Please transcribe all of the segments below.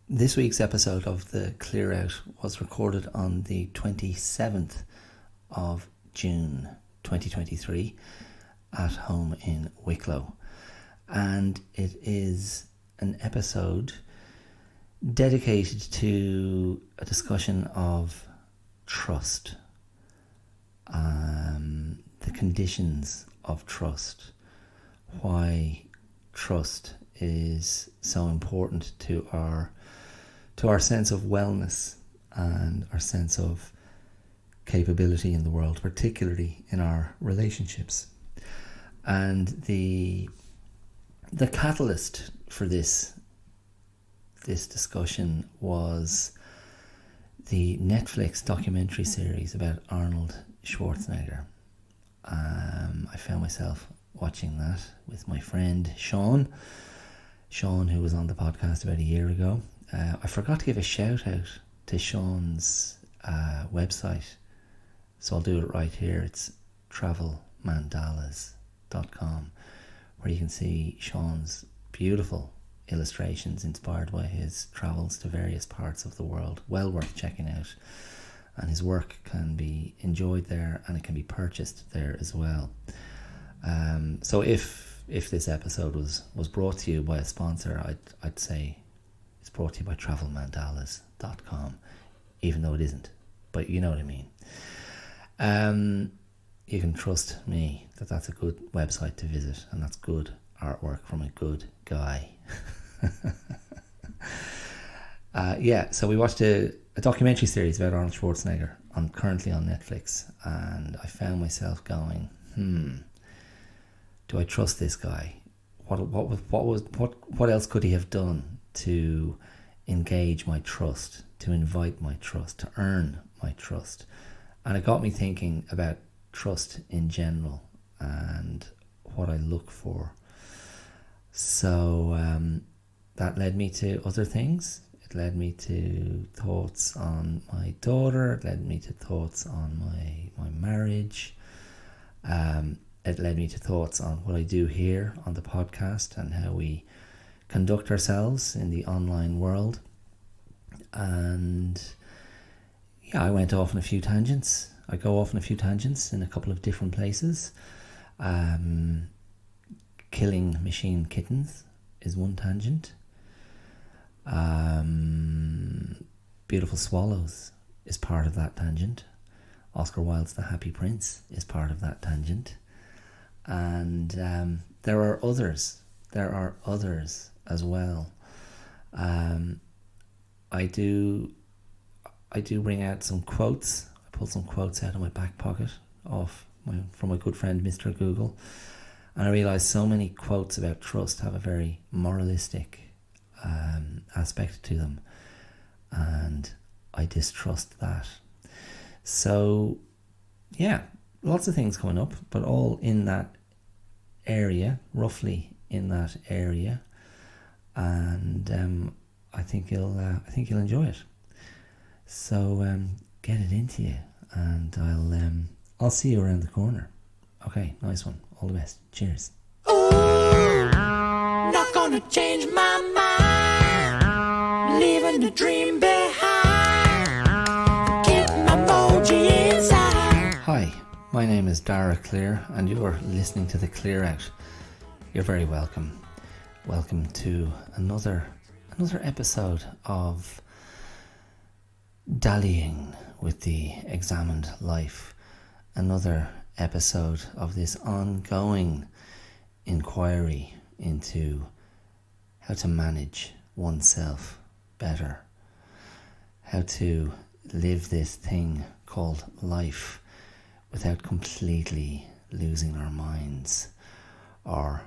This week's episode of The Clear Out was recorded on the 27th of June 2023 at home in Wicklow, and it is an episode dedicated to a discussion of trust, the conditions of trust, why trust is so important to our sense of wellness and our sense of capability in the world, particularly in our relationships. And the catalyst for this discussion was the Netflix documentary series about Arnold Schwarzenegger. I found myself watching that with my friend Sean, who was on the podcast about a year ago. I forgot to give a shout out to Sean's website, so I'll do it right here. It's travelmandalas.com, where you can see Sean's beautiful illustrations inspired by his travels to various parts of the world. Well worth checking out, and his work can be enjoyed there and it can be purchased there as well. So if this episode was brought to you by a sponsor, I'd say it's brought to you by travelmandalas.com, even though it isn't, but you know what I mean. You can trust me that that's a good website to visit, and that's good artwork from a good guy. So we watched a documentary series about Arnold Schwarzenegger currently on Netflix, and I found myself going, do I trust this guy? What else could he have done to engage my trust, to invite my trust, to earn my trust? And it got me thinking about trust in general and what I look for. So that led me to other things. It led me to thoughts on my daughter. It led me to thoughts on my marriage. It led me to thoughts on what I do here on the podcast and how we conduct ourselves in the online world. And yeah, I went off on a few tangents. I go off on a few tangents in a couple of different places. Killing machine kittens is one tangent. Beautiful swallows is part of that tangent. Oscar Wilde's The Happy Prince is part of that tangent. And there are others as well. I do bring out some quotes. I pull some quotes out of my back pocket from my good friend Mr. Google, and I realise so many quotes about trust have a very moralistic aspect to them, and I distrust that. So yeah, lots of things coming up, but all in that area, roughly in that area, and I think you'll enjoy it. So get it into you, and I'll see you around the corner. Okay, nice one. All the best. Cheers. Ooh, not gonna change my mind, leaving the dream behind, keep my emoji inside. Hi, my name is Dara Clear, and you're listening to The Clear Out. You're very welcome. Welcome to another episode of dallying with the examined life. Another episode of this ongoing inquiry into how to manage oneself better, how to live this thing called life without completely losing our minds or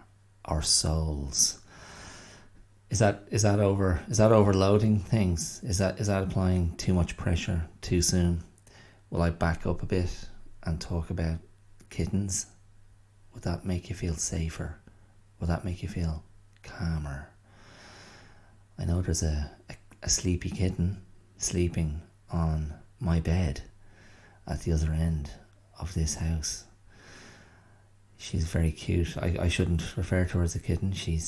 our souls. Is that overloading things? Is that applying too much pressure too soon? Will I back up a bit and talk about kittens? Would that make you feel safer? Would that make you feel calmer? I know there's a sleepy kitten sleeping on my bed at the other end of this house. She's very cute. I shouldn't refer to her as a kitten. She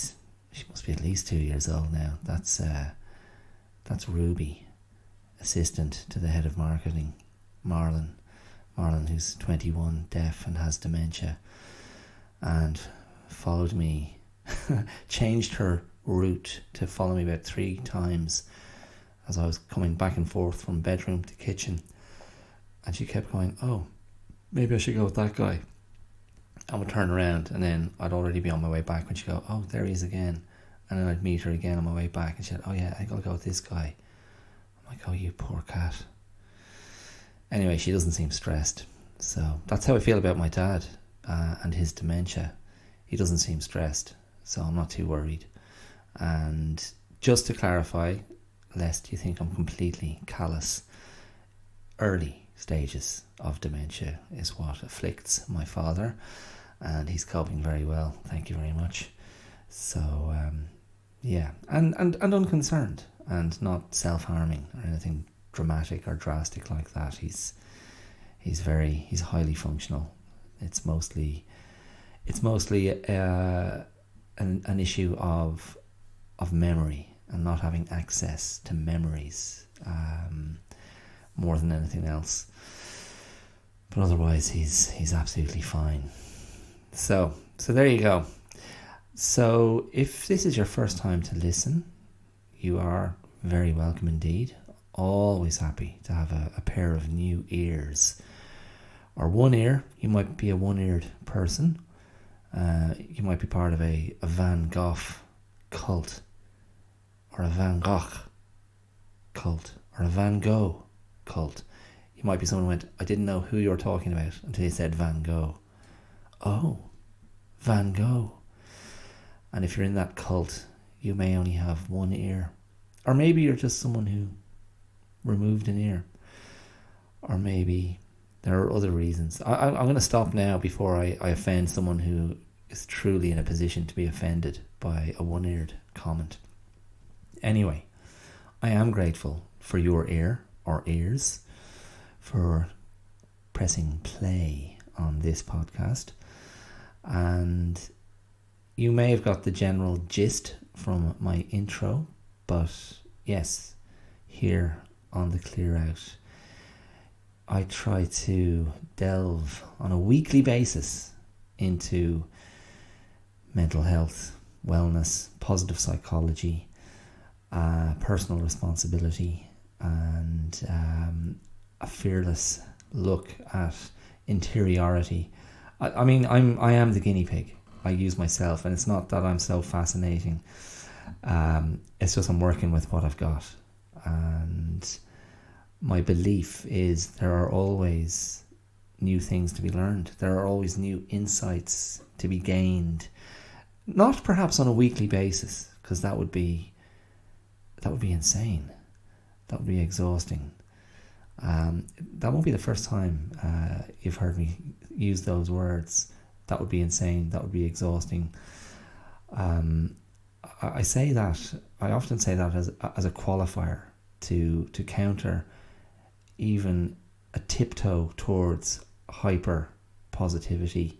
must be at least 2 years old now. That's That's Ruby, assistant to the head of marketing, Marlon, who's 21, deaf and has dementia, and followed me, changed her route to follow me about 3 times as I was coming back and forth from bedroom to kitchen, and she kept going, oh, maybe I should go with that guy. I would turn around and then I'd already be on my way back when she'd go, oh, there he is again. And then I'd meet her again on my way back and she'd, oh yeah, I gotta go with this guy. I'm like, oh, you poor cat. Anyway, she doesn't seem stressed. So that's how I feel about my dad and his dementia. He doesn't seem stressed, so I'm not too worried. And just to clarify, lest you think I'm completely callous, early stages of dementia is what afflicts my father, and he's coping very well, thank you very much. So yeah, and unconcerned and not self-harming or anything dramatic or drastic like that. He's highly functional. It's mostly an issue of memory and not having access to memories more than anything else. But otherwise, he's absolutely fine. So there you go. So if this is your first time to listen, you are very welcome indeed. Always happy to have a pair of new ears. Or one ear. You might be a one-eared person. You might be part of a Van Gogh cult, or a Van Gogh cult, or a Van Gogh cult. You might be someone who went, I didn't know who you were talking about until you said Van Gogh. Oh, Van Gogh. And if you're in that cult, you may only have one ear. Or maybe you're just someone who removed an ear. Or maybe there are other reasons. I'm going to stop now before I offend someone who is truly in a position to be offended by a one-eared comment. Anyway, I am grateful for your ear or ears for pressing play on this podcast. And you may have got the general gist from my intro, but yes, here on the Clear Out, I try to delve on a weekly basis into mental health, wellness, positive psychology, personal responsibility, and a fearless look at interiority. I mean, I am the guinea pig. I use myself, and it's not that I'm so fascinating. It's just I'm working with what I've got, and my belief is there are always new things to be learned. There are always new insights to be gained. Not perhaps on a weekly basis, because that would be insane. That would be exhausting. That won't be the first time you've heard me use those words. That would be insane. That would be exhausting. I say that. I often say that as a qualifier to counter even a tiptoe towards hyper positivity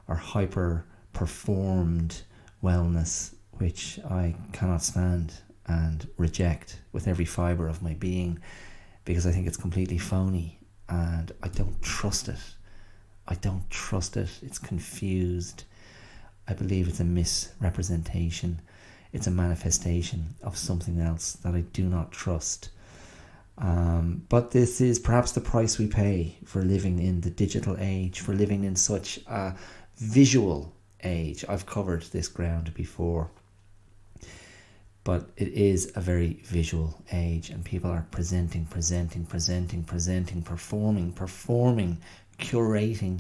or hyper performed wellness, which I cannot stand and reject with every fibre of my being, because I think it's completely phony and I don't trust it. It's confused. I believe it's a misrepresentation. It's a manifestation of something else that I do not trust. But this is perhaps the price we pay for living in the digital age, for living in such a visual age. I've covered this ground before, but it is a very visual age, and people are presenting, performing, curating,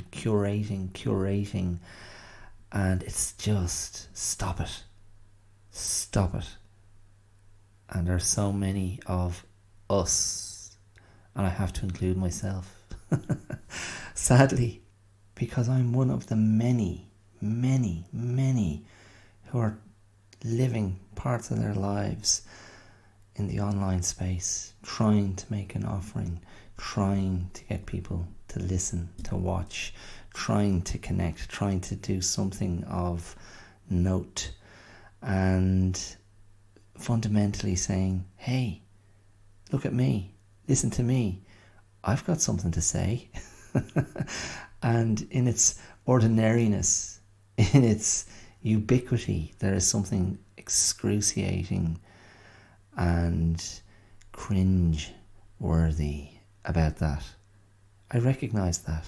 and it's just stop it. And there's so many of us, and I have to include myself, sadly, because I'm one of the many who are living parts of their lives in the online space, trying to make an offering, trying to get people to listen, to watch, trying to connect, trying to do something of note, and fundamentally saying, hey, Look at me. Listen to me. I've got something to say. And in its ordinariness, in its ubiquity, there is something excruciating and cringe-worthy about that. I recognise that.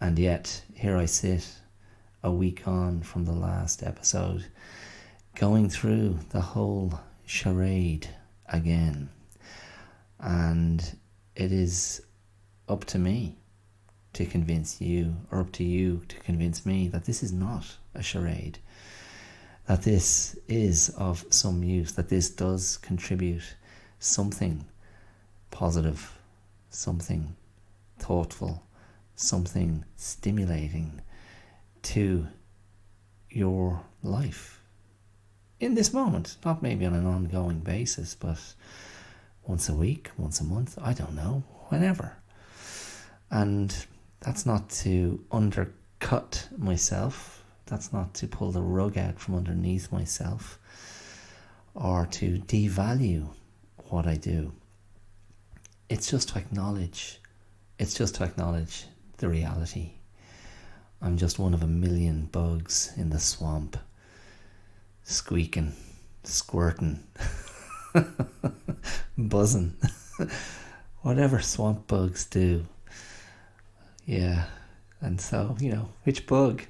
And yet, here I sit, a week on from the last episode, going through the whole charade again. And it is up to me to convince you, or up to you to convince me, that this is not a charade, that this is of some use, that this does contribute something positive, something thoughtful, something stimulating to your life in this moment. Not maybe on an ongoing basis, but once a week, once a month, I don't know, whenever. And that's not to undercut myself, that's not to pull the rug out from underneath myself or to devalue what I do. It's just to acknowledge the reality. I'm just one of a million bugs in the swamp, squeaking, squirting, buzzing, whatever swamp bugs do. Yeah, and so, which bug,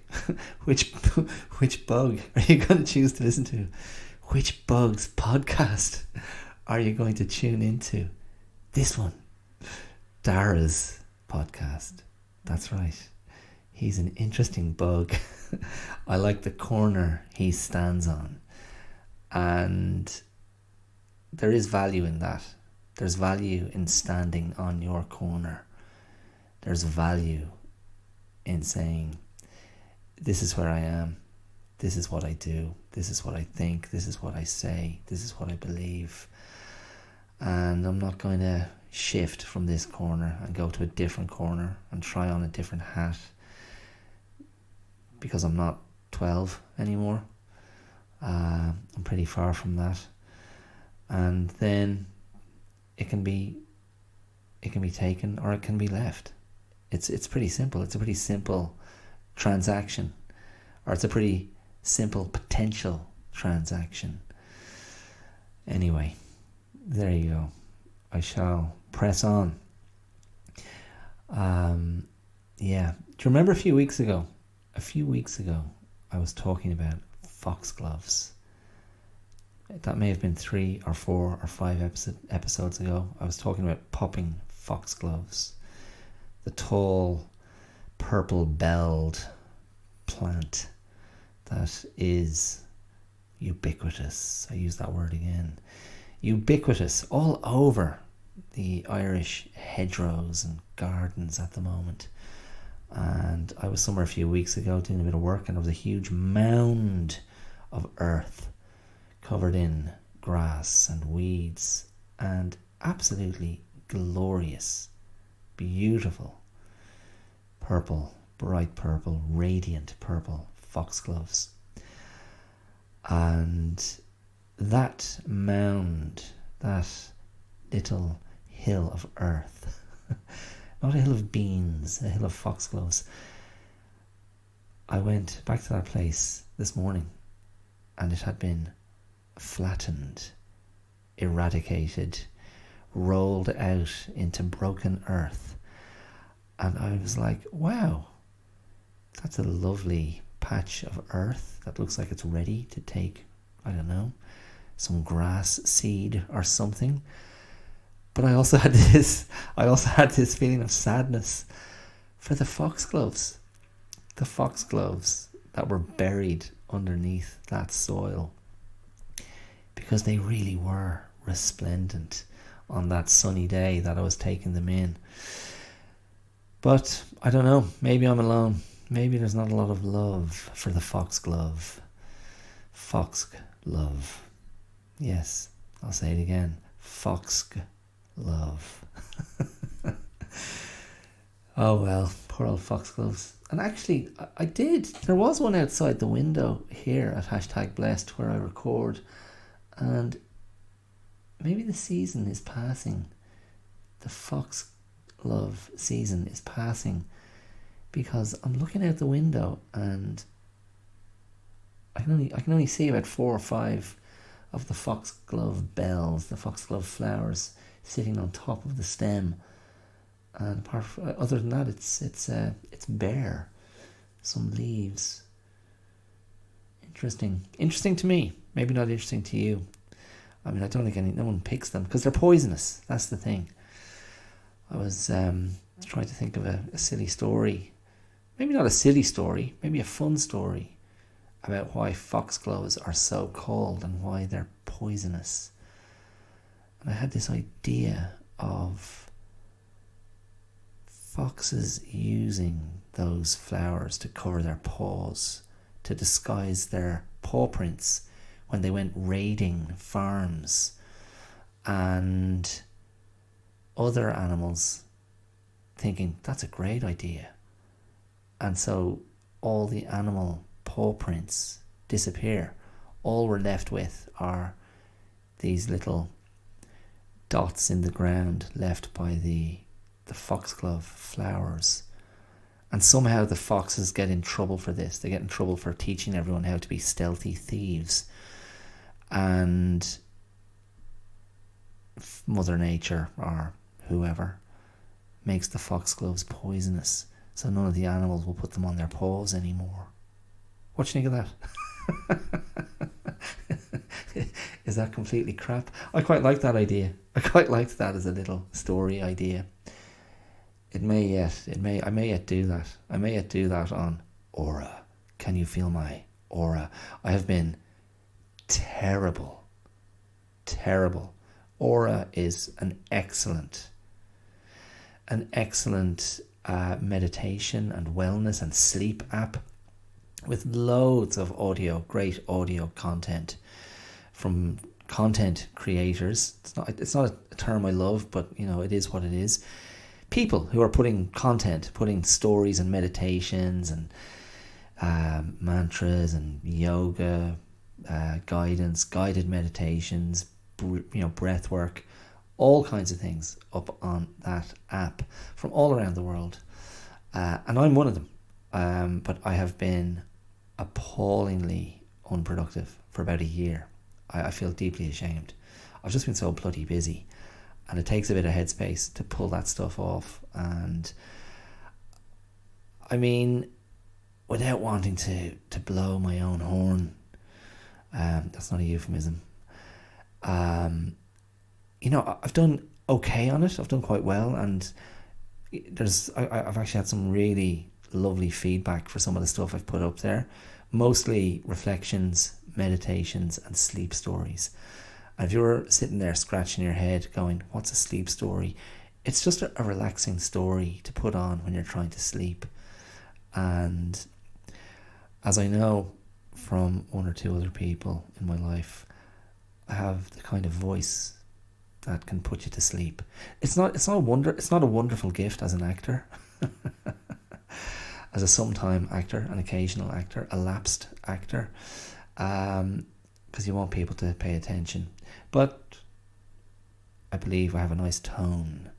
which bug are you going to choose to listen to? Which bug's podcast are you going to tune into? This one, Dara's podcast. That's right. He's an interesting bug. I like the corner he stands on. And there is value in that. There's value in standing on your corner. There's value in saying, this is where I am. This is what I do. This is what I think. This is what I say. This is what I believe. And I'm not going to shift from this corner and go to a different corner and try on a different hat, because I'm not 12 anymore. I'm pretty far from that. And then it can be taken or it can be left. It's pretty simple. It's a pretty simple transaction, or it's a pretty simple potential transaction. Anyway, there you go. I shall press on. Yeah. Do you remember a few weeks ago, I was talking about foxgloves. That may have been 3 or 4 or 5 episodes ago. I was talking about popping foxgloves. The tall, purple-belled plant that is ubiquitous. I use that word again. Ubiquitous all over the Irish hedgerows and gardens at the moment. And I was somewhere a few weeks ago doing a bit of work, and there was a huge mound of earth covered in grass and weeds, and absolutely glorious, beautiful, purple, bright purple, radiant purple foxgloves. And that mound, that little hill of earth, not a hill of beans, a hill of foxgloves. I went back to that place this morning, and it had been flattened, eradicated, rolled out into broken earth. And I was like, wow, that's a lovely patch of earth that looks like it's ready to take, I don't know, some grass seed or something. But I also had this feeling of sadness for the foxgloves that were buried underneath that soil, because they really were resplendent on that sunny day that I was taking them in. But I don't know, maybe I'm alone. Maybe there's not a lot of love for the foxglove. Foxglove. Yes, I'll say it again. Foxglove. Oh well, poor old foxgloves. And actually, I did. There was one outside the window here at #blessed where I record, and maybe the season is passing. The foxglove season is passing, because I'm looking out the window and I can only see about 4 or 5 of the foxglove bells, the foxglove flowers, sitting on top of the stem. And other than that, it's bare. Some leaves. Interesting to me. Maybe not interesting to you. I mean, I don't think no one picks them because they're poisonous. That's the thing. I was trying to think of a silly story. Maybe not a silly story. Maybe a fun story about why foxgloves are so called and why they're poisonous. And I had this idea of foxes using those flowers to cover their paws, to disguise their paw prints when they went raiding farms, and other animals thinking that's a great idea. And so all the animal paw prints disappear. All we're left with are these little dots in the ground left by the foxglove flowers. And somehow the foxes get in trouble for this. They get in trouble for teaching everyone how to be stealthy thieves. And Mother Nature, or whoever, makes the foxgloves poisonous, so none of the animals will put them on their paws anymore. What do you think of that? Is that completely crap? I quite like that idea. I quite liked that as a little story idea. I may yet do that. I may yet do that on Aura. Can you feel my aura? I have been terrible. Aura is an excellent meditation and wellness and sleep app with loads of great audio content from content creators. It's not a term I love, but it is what it is. People who are putting stories and meditations and mantras and yoga guidance, guided meditations, breath work, all kinds of things up on that app from all around the world. And I'm one of them. But I have been appallingly unproductive for about a year. I feel deeply ashamed. I've just been so bloody busy. And it takes a bit of headspace to pull that stuff off. And I mean, without wanting to blow my own horn, that's not a euphemism. I've done okay on it. I've done quite well, and I've actually had some really lovely feedback for some of the stuff I've put up there. Mostly reflections, meditations, and sleep stories. And if you're sitting there scratching your head going, what's a sleep story? It's just a relaxing story to put on when you're trying to sleep. And as I know from one or two other people in my life, I have the kind of voice that can put you to sleep. It's not a wonderful gift as an actor. As a sometime actor, an occasional actor, a lapsed actor, because you want people to pay attention. But I believe I have a nice tone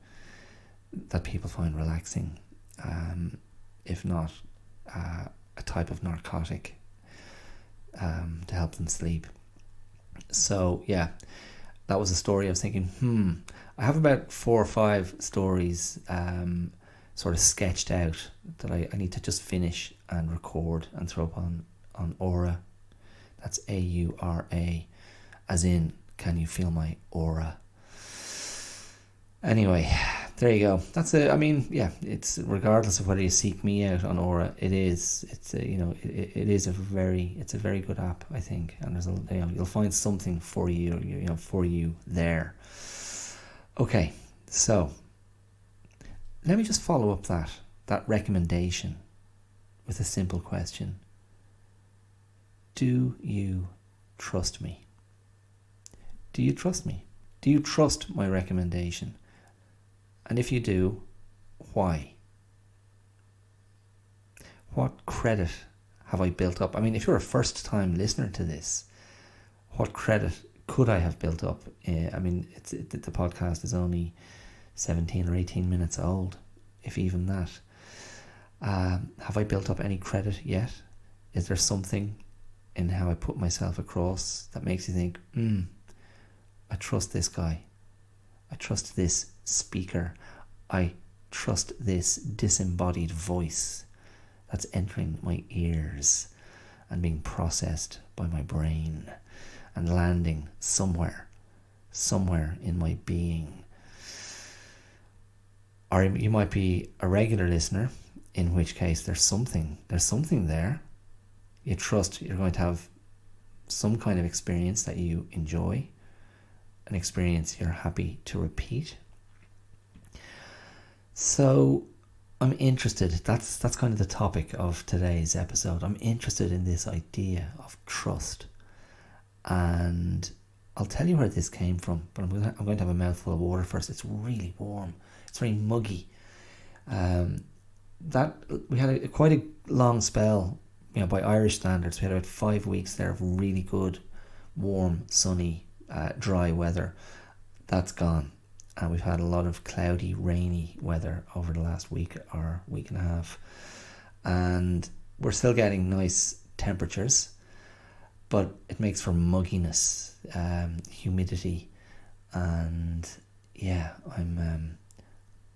that people find relaxing, if not a type of narcotic to help them sleep. So yeah, that was a story. I was thinking, I have about 4 or 5 stories sort of sketched out that I need to just finish and record and throw up on Aura. That's AURA, as in, can you feel my aura? Anyway, there you go. That's it. I mean, yeah, it's regardless of whether you seek me out on Aura, it is a very good app, I think, and there's you'll find something for you there. Okay, so let me just follow up that recommendation with a simple question. Do you trust me? Do you trust me? Do you trust my recommendation? And if you do, why? What credit have I built up? I mean, if you're a first-time listener to this, what credit could I have built up? I mean, the podcast is only 17 or 18 minutes old, if even that. Have I built up any credit yet? Is there something in how I put myself across that makes you think, I trust this guy. I trust this speaker. I trust this disembodied voice that's entering my ears and being processed by my brain and landing somewhere in my being. Or you might be a regular listener, in which case there's something there. You trust you're going to have some kind of experience that you enjoy, an experience you're happy to repeat. So I'm interested, that's kind of the topic of today's episode. I'm interested in this idea of trust. And I'll tell you where this came from, but I'm going to have a mouthful of water first. It's really warm. It's very muggy. That we had quite a long spell, by Irish standards. We had about 5 weeks there of really good, warm, sunny, dry weather. That's gone. And we've had a lot of cloudy, rainy weather over the last week or week and a half. And we're still getting nice temperatures, but it makes for mugginess, humidity, and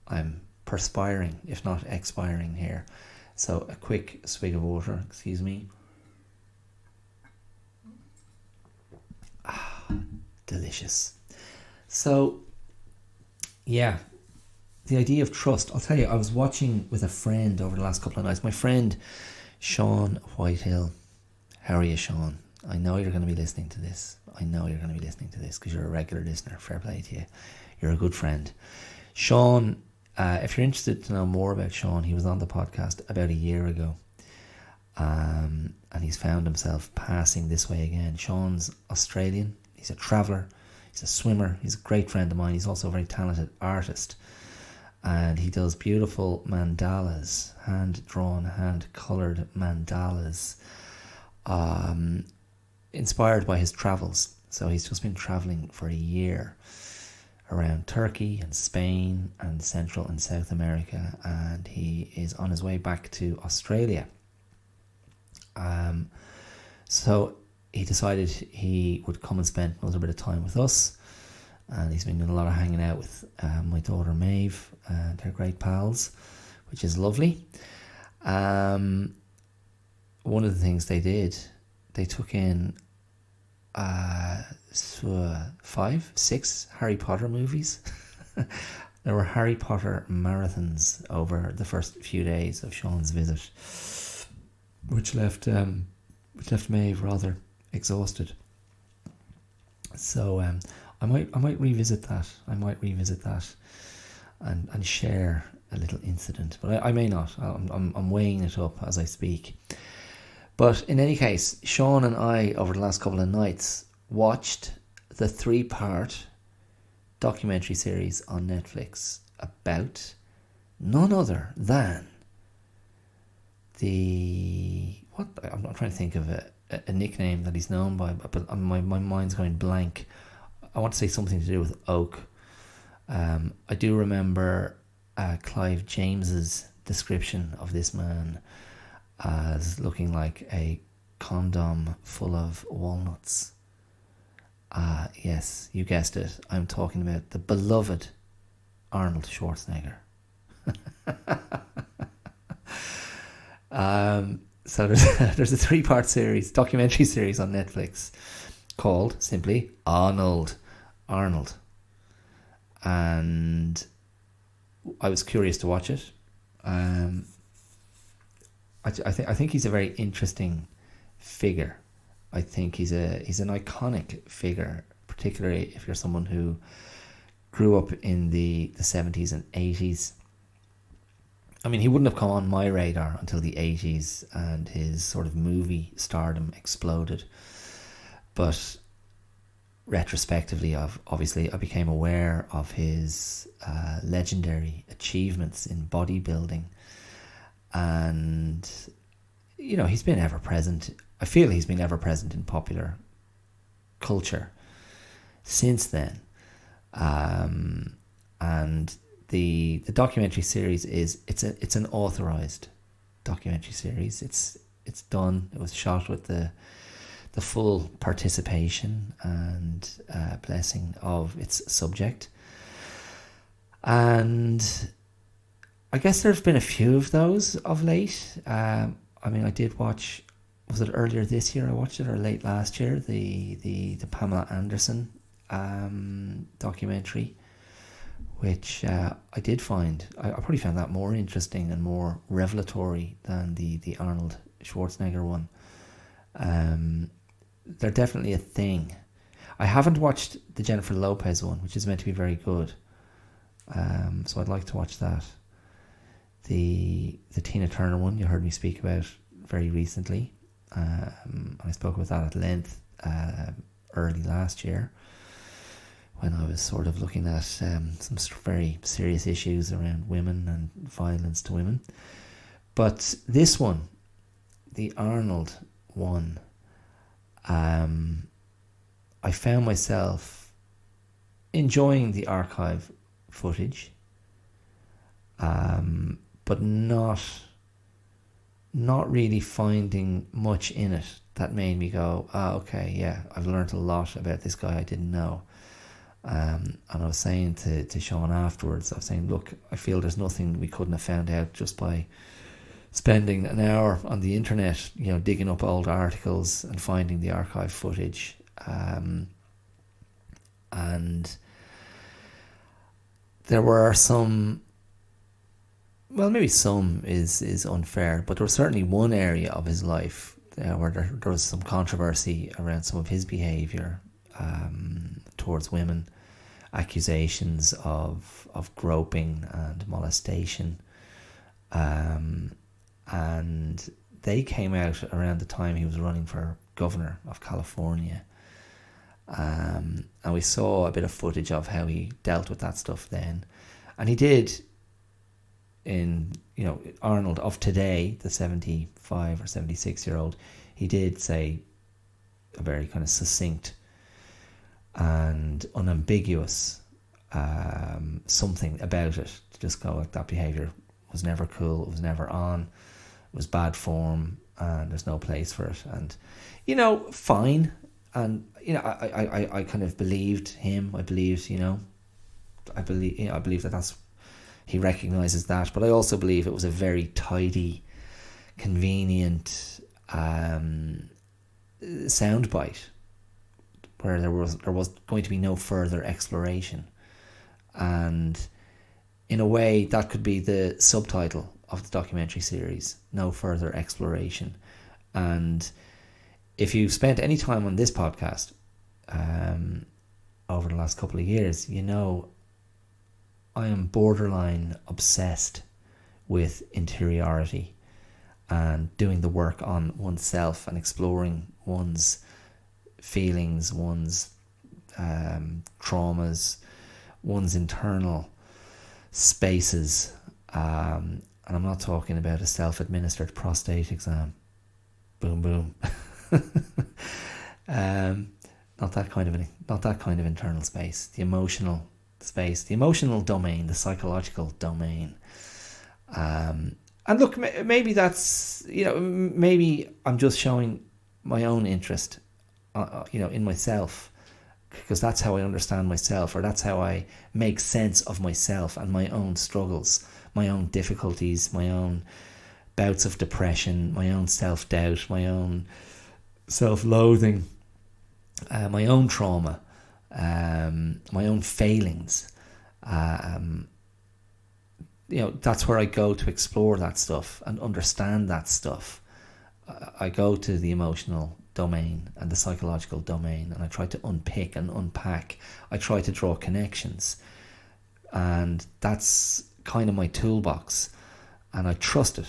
I'm perspiring, if not expiring here. So a quick swig of water, excuse me. Delicious. So, the idea of trust. I'll tell you, I was watching with a friend over the last couple of nights. My friend, Sean Whitehill. How are you, Sean? I know you're going to be listening to this. Because you're a regular listener. Fair play to you. You're a good friend. Sean, if you're interested to know more about Sean, he was on the podcast about a year ago. And he's found himself passing this way again. Sean's Australian. He's a traveller. He's a swimmer. He's a great friend of mine. He's also a very talented artist. And he does beautiful mandalas, hand-drawn, hand-coloured mandalas, inspired by his travels. So he's just been travelling for a year around Turkey and Spain and Central and South America, and he is on his way back to Australia. So he decided he would come and spend a little bit of time with us, and he's been doing a lot of hanging out with my daughter Maeve. They're great pals, which is lovely. One of the things they did, they took in 5, 6 Harry Potter movies. There were Harry Potter marathons over the first few days of Sean's visit, which left Maeve rather exhausted. So I might revisit that. And share a little incident, but I may not. I'm weighing it up as I speak. But in any case, Sean and I, over the last couple of nights, watched the 3-part documentary series on Netflix about none other than I'm not trying to think of a nickname that he's known by, but my mind's going blank. I want to say something to do with Oak. I do remember Clive James's description of this man as looking like a condom full of walnuts. Yes, you guessed it. I'm talking about the beloved Arnold Schwarzenegger. So there's a 3-part documentary series on Netflix called simply Arnold. And I was curious to watch it. I think he's a very interesting figure. I think he's an iconic figure, particularly if you're someone who grew up in the 70s and 80s. I mean, he wouldn't have come on my radar until the 80s and his sort of movie stardom exploded. But retrospectively, obviously I became aware of his legendary achievements in bodybuilding. And, he's been ever present. I feel he's been ever present in popular culture. since then. And the documentary series it's an authorized documentary series. It's done. It was shot with the full participation and blessing of its subject. And I guess there's been a few of those of late. I mean, I did watch, was it earlier this year I watched it, or late last year, the Pamela Anderson documentary, which I did find, I probably found that more interesting and more revelatory than the Arnold Schwarzenegger one. They're definitely a thing. I haven't watched the Jennifer Lopez one, which is meant to be very good. So I'd like to watch that. The Tina Turner one you heard me speak about very recently. I spoke about that at length early last year, when I was sort of looking at some very serious issues around women and violence to women. But this one, the Arnold one, I found myself enjoying the archive footage, but not really finding much in it that made me go, okay, yeah, I've learned a lot about this guy I didn't know. And I was saying to Sean afterwards, I was saying, look, I feel there's nothing we couldn't have found out just by spending an hour on the internet, digging up old articles and finding the archive footage. And there were some, well, maybe some is unfair, but there was certainly one area of his life where there was some controversy around some of his behaviour towards women, accusations of groping and molestation, and they came out around the time he was running for governor of California. And we saw a bit of footage of how he dealt with that stuff then. And he did, in, Arnold of today, the 75 or 76 year old, he did say a very kind of succinct and unambiguous something about it, to just go like, that behaviour was never cool, it was never on, it was bad form, and there's no place for it. And fine. And I kind of believed him. I believe that that's, he recognises that, but I also believe it was a very tidy, convenient soundbite where there was going to be no further exploration. And in a way, that could be the subtitle of the documentary series: no further exploration. And if you've spent any time on this podcast over the last couple of years, I am borderline obsessed with interiority and doing the work on oneself and exploring one's feelings, one's traumas, one's internal spaces. And I'm not talking about a self-administered prostate exam. Boom, boom. Not that kind of internal space. The emotional space, the emotional domain, the psychological domain. And look, maybe that's, maybe I'm just showing my own interest, in myself, because that's how I understand myself, or that's how I make sense of myself and my own struggles, my own difficulties, my own bouts of depression, my own self-doubt, my own self-loathing, my own trauma, my own failings. That's where I go to explore that stuff and understand that stuff. I go to the emotional domain and the psychological domain, and I try to unpick and unpack. I try to draw connections, and that's kind of my toolbox, and I trust it.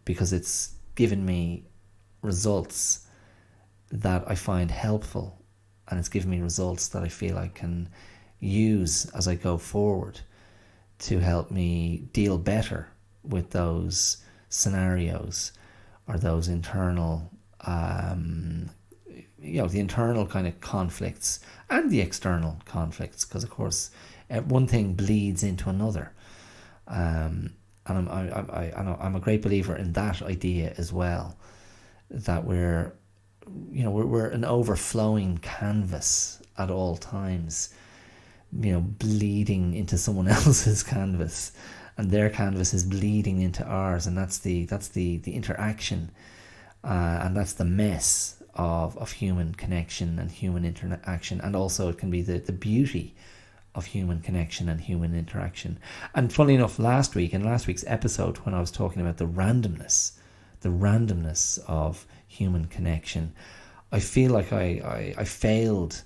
Because it's given me results that I find helpful, and it's given me results that I feel I can use as I go forward to help me deal better with those scenarios or those internal the internal kind of conflicts and the external conflicts, because of course one thing bleeds into another. And I'm a great believer in that idea as well, that we're an overflowing canvas at all times, bleeding into someone else's canvas, and their canvas is bleeding into ours, and that's the interaction, and that's the mess of human connection and human interaction. And also it can be the beauty of human connection and human interaction. And funnily enough, in last week's episode, when I was talking about the randomness of human connection, I feel like I failed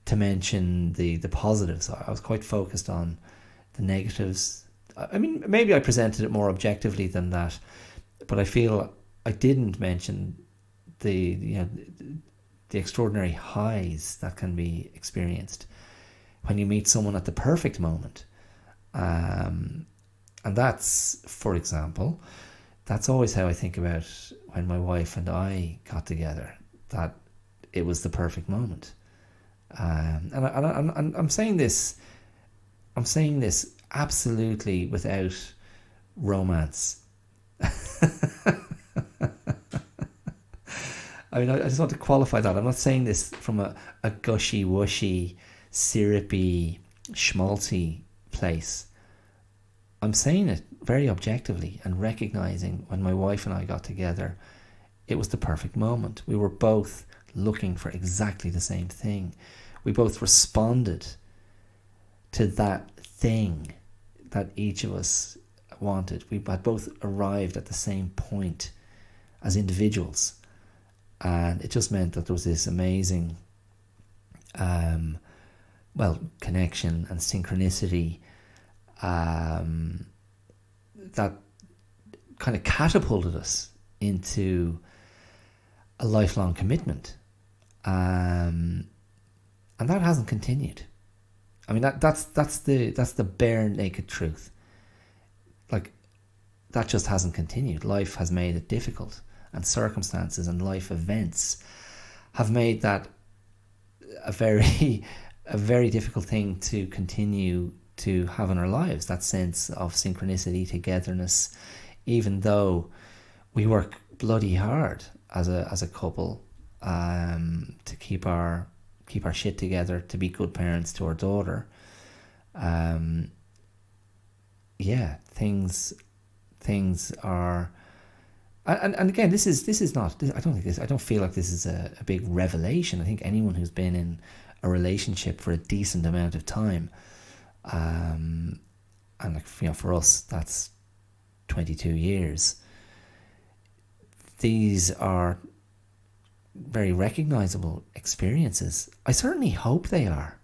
to mention the positives. I was quite focused on the negatives. I mean, maybe I presented it more objectively than that, but I feel I didn't mention the extraordinary highs that can be experienced when you meet someone at the perfect moment. And that's, for example, that's always how I think about when my wife and I got together, that it was the perfect moment. And I'm saying this absolutely without romance. I mean, I just want to qualify that. I'm not saying this from a gushy-wushy, syrupy, schmaltzy place. I'm saying it very objectively and recognizing when my wife and I got together, it was the perfect moment. We were both looking for exactly the same thing. We both responded to that thing that each of us wanted. We had both arrived at the same point as individuals. And it just meant that there was this amazing connection and synchronicity that kind of catapulted us into a lifelong commitment, and that hasn't continued. I mean, that's the bare naked truth. Like, that just hasn't continued. Life has made it difficult, and circumstances and life events have made that a very difficult thing to continue to have in our lives, that sense of synchronicity, togetherness, even though we work bloody hard as a couple to keep our shit together, to be good parents to our daughter. Things are, and again, this is not, I don't feel like this is a big revelation. I think anyone who's been in a relationship for a decent amount of time, and for us that's 22 years, these are very recognizable experiences. I certainly hope they are.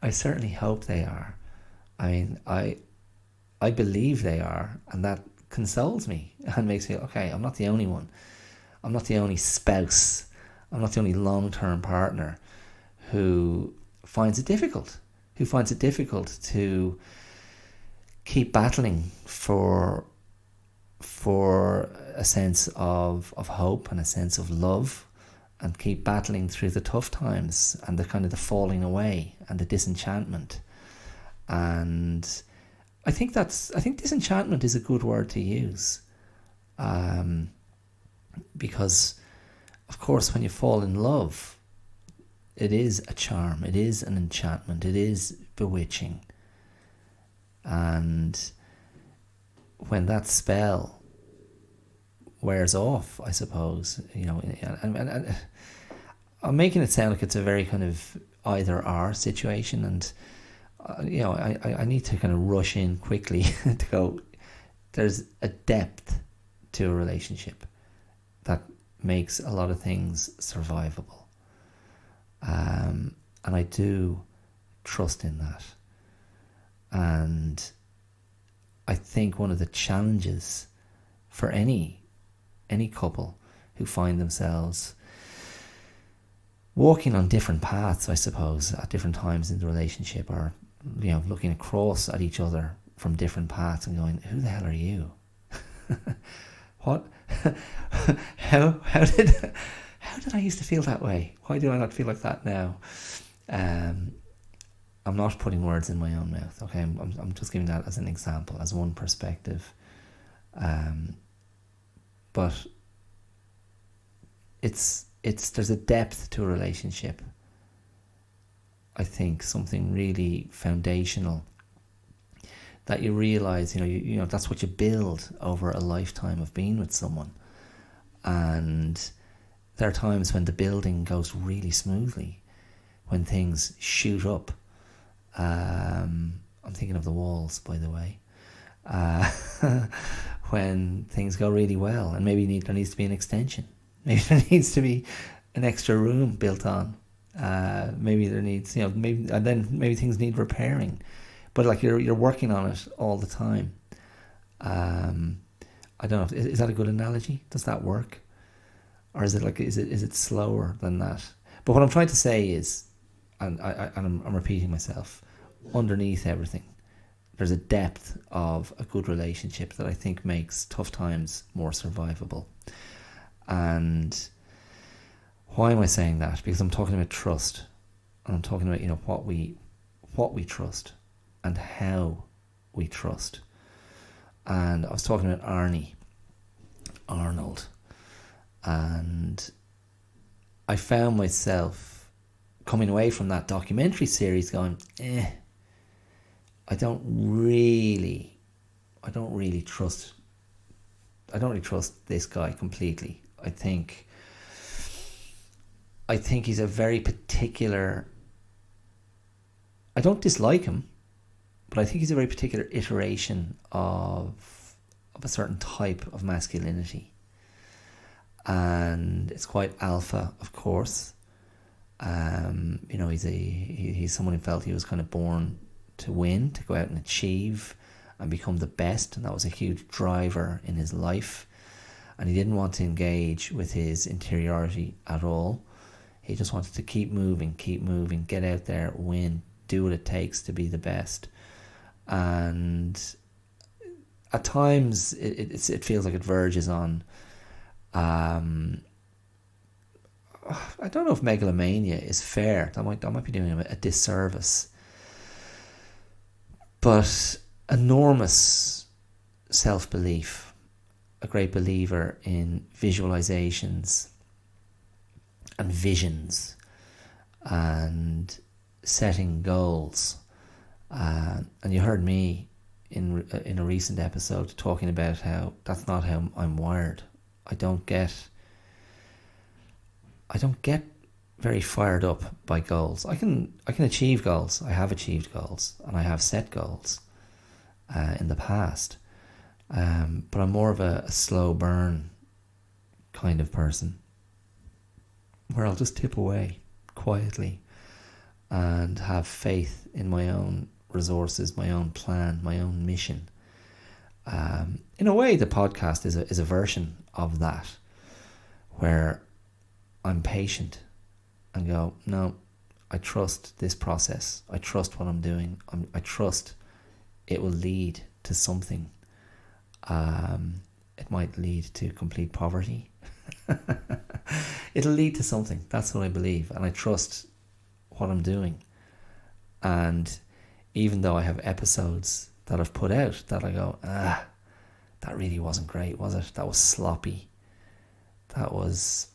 I certainly hope they are. I mean, I believe they are, and that consoles me and makes me, okay, I'm not the only one. I'm not the only spouse. I'm not the only long-term partner who finds it difficult to keep battling for a sense of hope and a sense of love, and keep battling through the tough times and the kind of the falling away and the disenchantment. And I think disenchantment is a good word to use, because of course when you fall in love, it is a charm, it is an enchantment, it is bewitching. And when that spell wears off, I suppose, and I'm making it sound like it's a very kind of either or situation, and I need to kind of rush in quickly to go, there's a depth to a relationship that makes a lot of things survivable. And I do trust in that. And I think one of the challenges for any couple who find themselves walking on different paths, I suppose, at different times in the relationship, or looking across at each other from different paths and going, who the hell are you? What? how did I used to feel that way? Why do I not feel like that now? I'm not putting words in my own mouth. Okay, I'm just giving that as an example, as one perspective. But there's a depth to a relationship. I think something really foundational that you realize, you know that's what you build over a lifetime of being with someone. And there are times when the building goes really smoothly, when things shoot up. I'm thinking of the walls, by the way. When things go really well, and maybe there needs to be an extension. Maybe there needs to be an extra room built on. Maybe there needs, maybe things need repairing. But like you're working on it all the time. I don't know. Is that a good analogy? Does that work? Or is it slower than that? But what I'm trying to say is, and I'm repeating myself, underneath everything, there's a depth of a good relationship that I think makes tough times more survivable. And why am I saying that? Because I'm talking about trust, and I'm talking about what we trust and how we trust. And I was talking about Arnold, and I found myself coming away from that documentary series going, I don't really trust this guy completely. I think he's a very particular, I don't dislike him, but I think he's a very particular iteration of a certain type of masculinity. And it's quite alpha, of course. He's someone who felt he was kind of born to win, to go out and achieve and become the best, and that was a huge driver in his life. And he didn't want to engage with his interiority at all. He just wanted to keep moving, get out there, win, do what it takes to be the best. And at times it feels like it verges on, I don't know if megalomania is fair. That might be doing him a disservice. But enormous self-belief, a great believer in visualizations and visions and setting goals. And you heard me in a recent episode talking about how that's not how I'm wired. I don't get very fired up by goals. I can achieve goals. I have achieved goals, and I have set goals in the past. But I'm more of a slow burn kind of person, where I'll just tip away quietly and have faith in my own resources, my own plan, my own mission. In a way, the podcast is a version of that, where I'm patient and go, no, I trust this process. I trust what I'm doing. I trust it will lead to something. It might lead to complete poverty. It'll lead to something. That's what I believe. And I trust what I'm doing. And even though I have episodes that I've put out that I go, that really wasn't great, was it? That was sloppy. That was,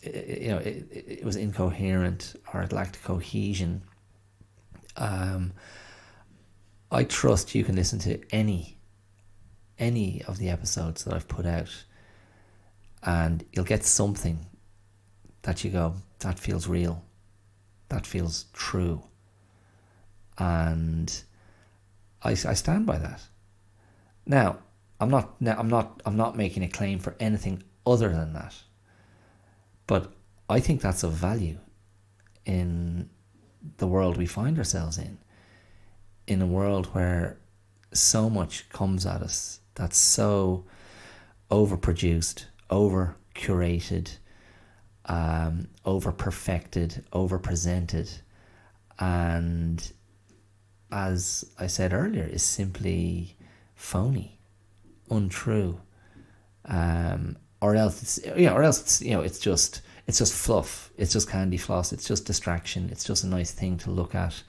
it was incoherent, or it lacked cohesion. I trust you can listen to any of the episodes that I've put out, and you'll get something that you go, that feels real, that feels true, and I stand by that. Now, I'm not making a claim for anything other than that, but I think that's of value in the world we find ourselves in a world where so much comes at us that's so overproduced, over curated, over perfected, over presented, and as I said earlier, is simply phony, untrue, Or else it's just fluff. It's just candy floss. It's just distraction. It's just a nice thing to look at,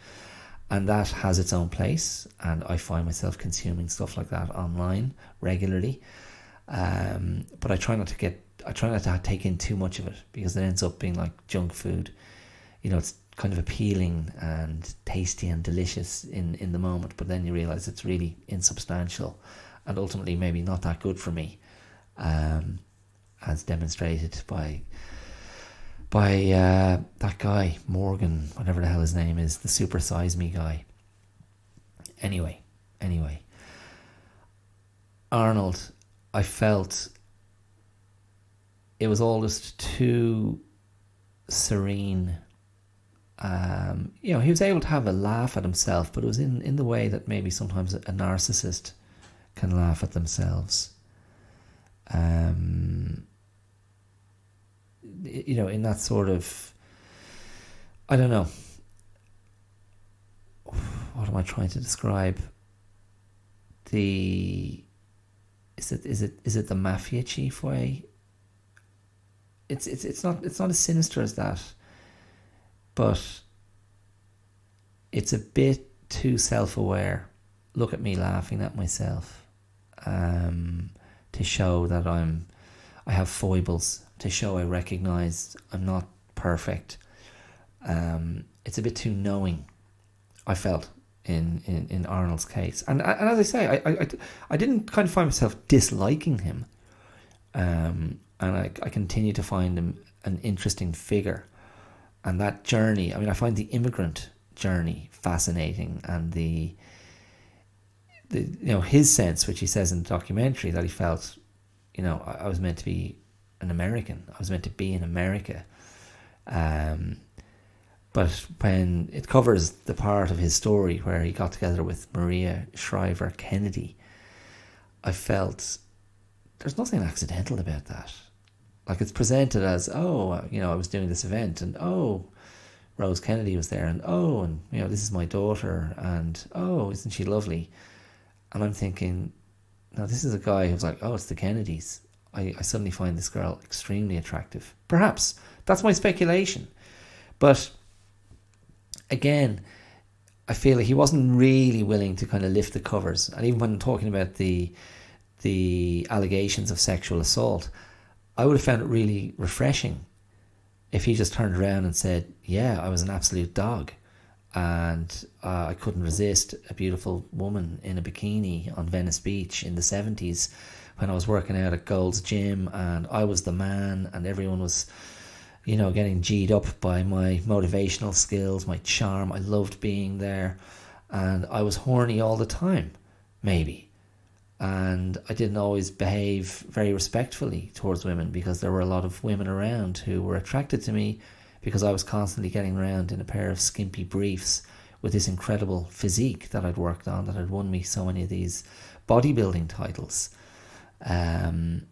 and that has its own place. And I find myself consuming stuff like that online regularly. But I try not to take in too much of it, because it ends up being like junk food. It's kind of appealing and tasty and delicious in the moment, but then you realize it's really insubstantial and ultimately maybe not that good for me, as demonstrated by that guy Morgan, whatever the hell his name is, the Super Size Me guy. Anyway, Arnold, I felt it was all just too serene. He was able to have a laugh at himself, but it was in the way that maybe sometimes a narcissist can laugh at themselves. In that sort of, I don't know, what am I trying to describe? Is it the mafia chief way? It's not as sinister as that, but it's a bit too self-aware. Look at me laughing at myself, to show that I have foibles, to show I recognise I'm not perfect. It's a bit too knowing, I felt, in Arnold's case. And as I say, I didn't kind of find myself disliking him. And I continue to find him an interesting figure. And that journey, I find the immigrant journey fascinating, and the his sense, which he says in the documentary, that he felt, I was meant to be an American. I was meant to be in America. But when it covers the part of his story where he got together with Maria Shriver Kennedy, I felt there's nothing accidental about that. Like, it's presented as, I was doing this event, and Rose Kennedy was there, and this is my daughter, and isn't she lovely? And I'm thinking, no, this is a guy who's like, it's the Kennedys. I suddenly find this girl extremely attractive. Perhaps that's my speculation, but again, I feel like he wasn't really willing to kind of lift the covers. And even when talking about the allegations of sexual assault, I would have found it really refreshing if he just turned around and said, I was an absolute dog, and I couldn't resist a beautiful woman in a bikini on Venice Beach in the 70s when I was working out at Gold's Gym, and I was the man, and everyone was, getting G'd up by my motivational skills, my charm. I loved being there, and I was horny all the time, maybe. And I didn't always behave very respectfully towards women, because there were a lot of women around who were attracted to me because I was constantly getting around in a pair of skimpy briefs with this incredible physique that I'd worked on, that had won me so many of these bodybuilding titles. And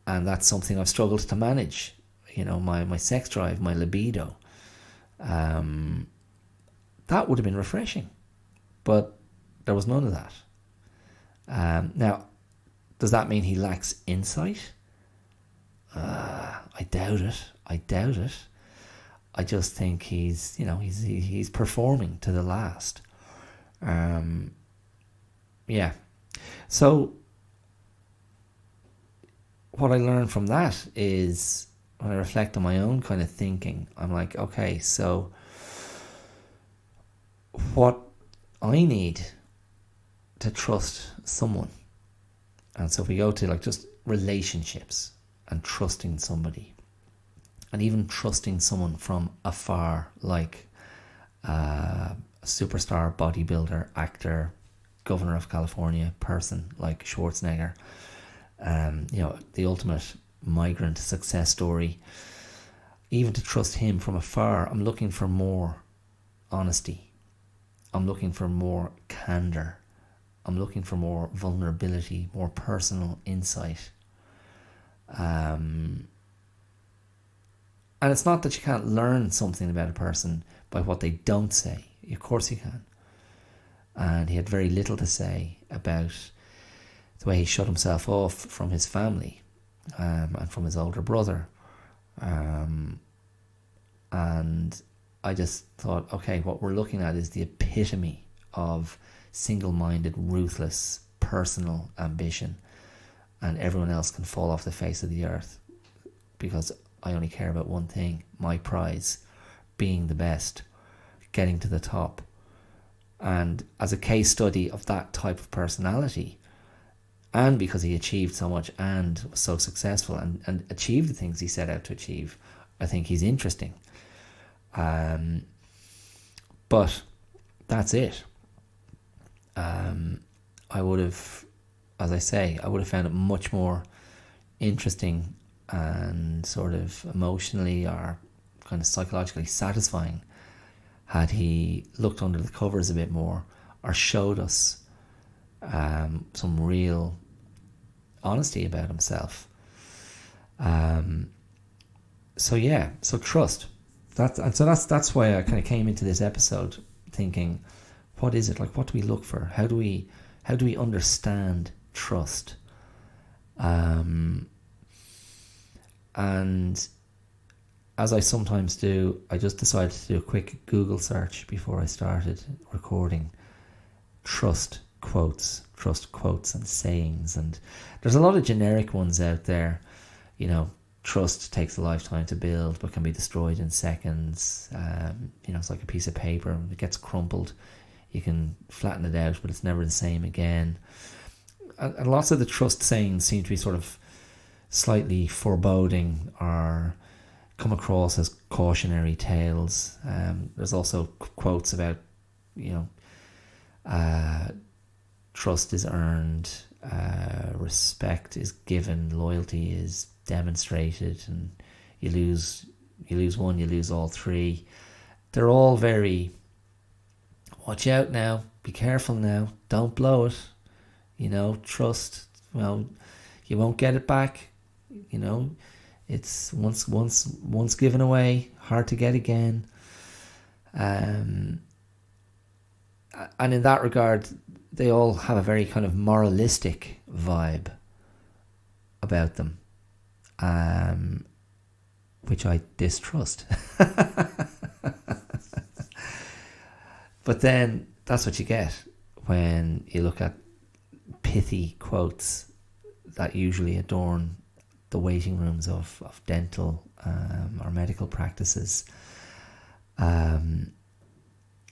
that's something I've struggled to manage, my sex drive, my libido. That would have been refreshing, but there was none of that. Now, does that mean he lacks insight? I doubt it. I just think he's performing to the last. So what I learned from that is, when I reflect on my own kind of thinking, I'm like, okay, so what I need to trust someone. And so if we go to just relationships and trusting somebody, and even trusting someone from afar, like a superstar bodybuilder, actor, governor of California person like Schwarzenegger, the ultimate migrant success story, even to trust him from afar, I'm looking for more honesty. I'm looking for more candor. I'm looking for more vulnerability, more personal insight. And it's not that you can't learn something about a person by what they don't say. Of course you can. And he had very little to say about the way he shut himself off from his family and from his older brother. And I just thought, okay, what we're looking at is the epitome of single-minded, ruthless, personal ambition, and everyone else can fall off the face of the earth because I only care about one thing, my prize, being the best, getting to the top. And as a case study of that type of personality, and because he achieved so much and was so successful and achieved the things he set out to achieve, I think he's interesting. But that's it. I would have, as I say, I would have found it much more interesting and sort of emotionally or kind of psychologically satisfying had he looked under the covers a bit more or showed us some real honesty about himself. So trust. That's why I kind of came into this episode thinking, what is it? Like, what do we look for? How do we understand trust? And as I sometimes do, I just decided to do a quick Google search before I started recording. Trust quotes and sayings, and there's a lot of generic ones out there. You know, trust takes a lifetime to build but can be destroyed in seconds. It's like a piece of paper. It gets crumpled, you can flatten it out, but it's never the same again. And lots of the trust sayings seem to be sort of slightly foreboding or come across as cautionary tales. There's also quotes about, trust is earned, respect is given, loyalty is demonstrated, and you lose one, you lose all three. They're all very, watch out now, be careful now, don't blow it, trust, you won't get it back, it's once given away, hard to get again. And in that regard, they all have a very kind of moralistic vibe about them, which I distrust. But then that's what you get when you look at pithy quotes that usually adorn the waiting rooms of dental or medical practices.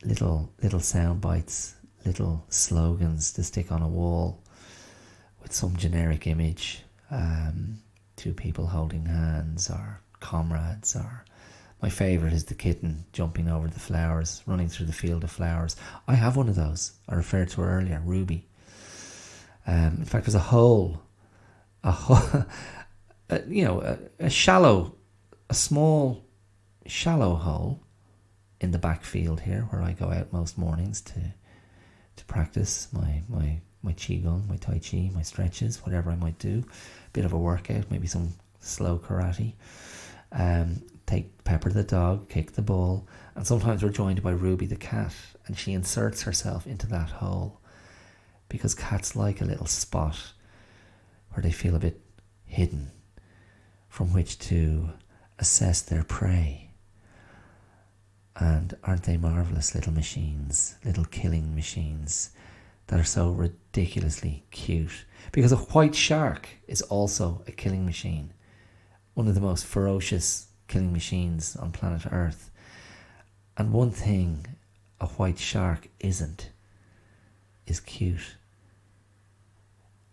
Little sound bites, little slogans to stick on a wall with some generic image, two people holding hands or comrades, or my favourite is the kitten jumping over the flowers, running through the field of flowers. I have one of those. I referred to her earlier, Ruby. In fact, there's a small shallow hole in the back field here where I go out most mornings to practice my qigong, my tai chi, my stretches, whatever I might do. A bit of a workout, maybe some slow karate. Take Pepper the dog, kick the ball, and sometimes we're joined by Ruby the cat, and she inserts herself into that hole because cats like a little spot where they feel a bit hidden from which to assess their prey. And aren't they marvellous little machines, little killing machines that are so ridiculously cute? Because a white shark is also a killing machine, one of the most ferocious killing machines on planet Earth. And one thing a white shark isn't is cute.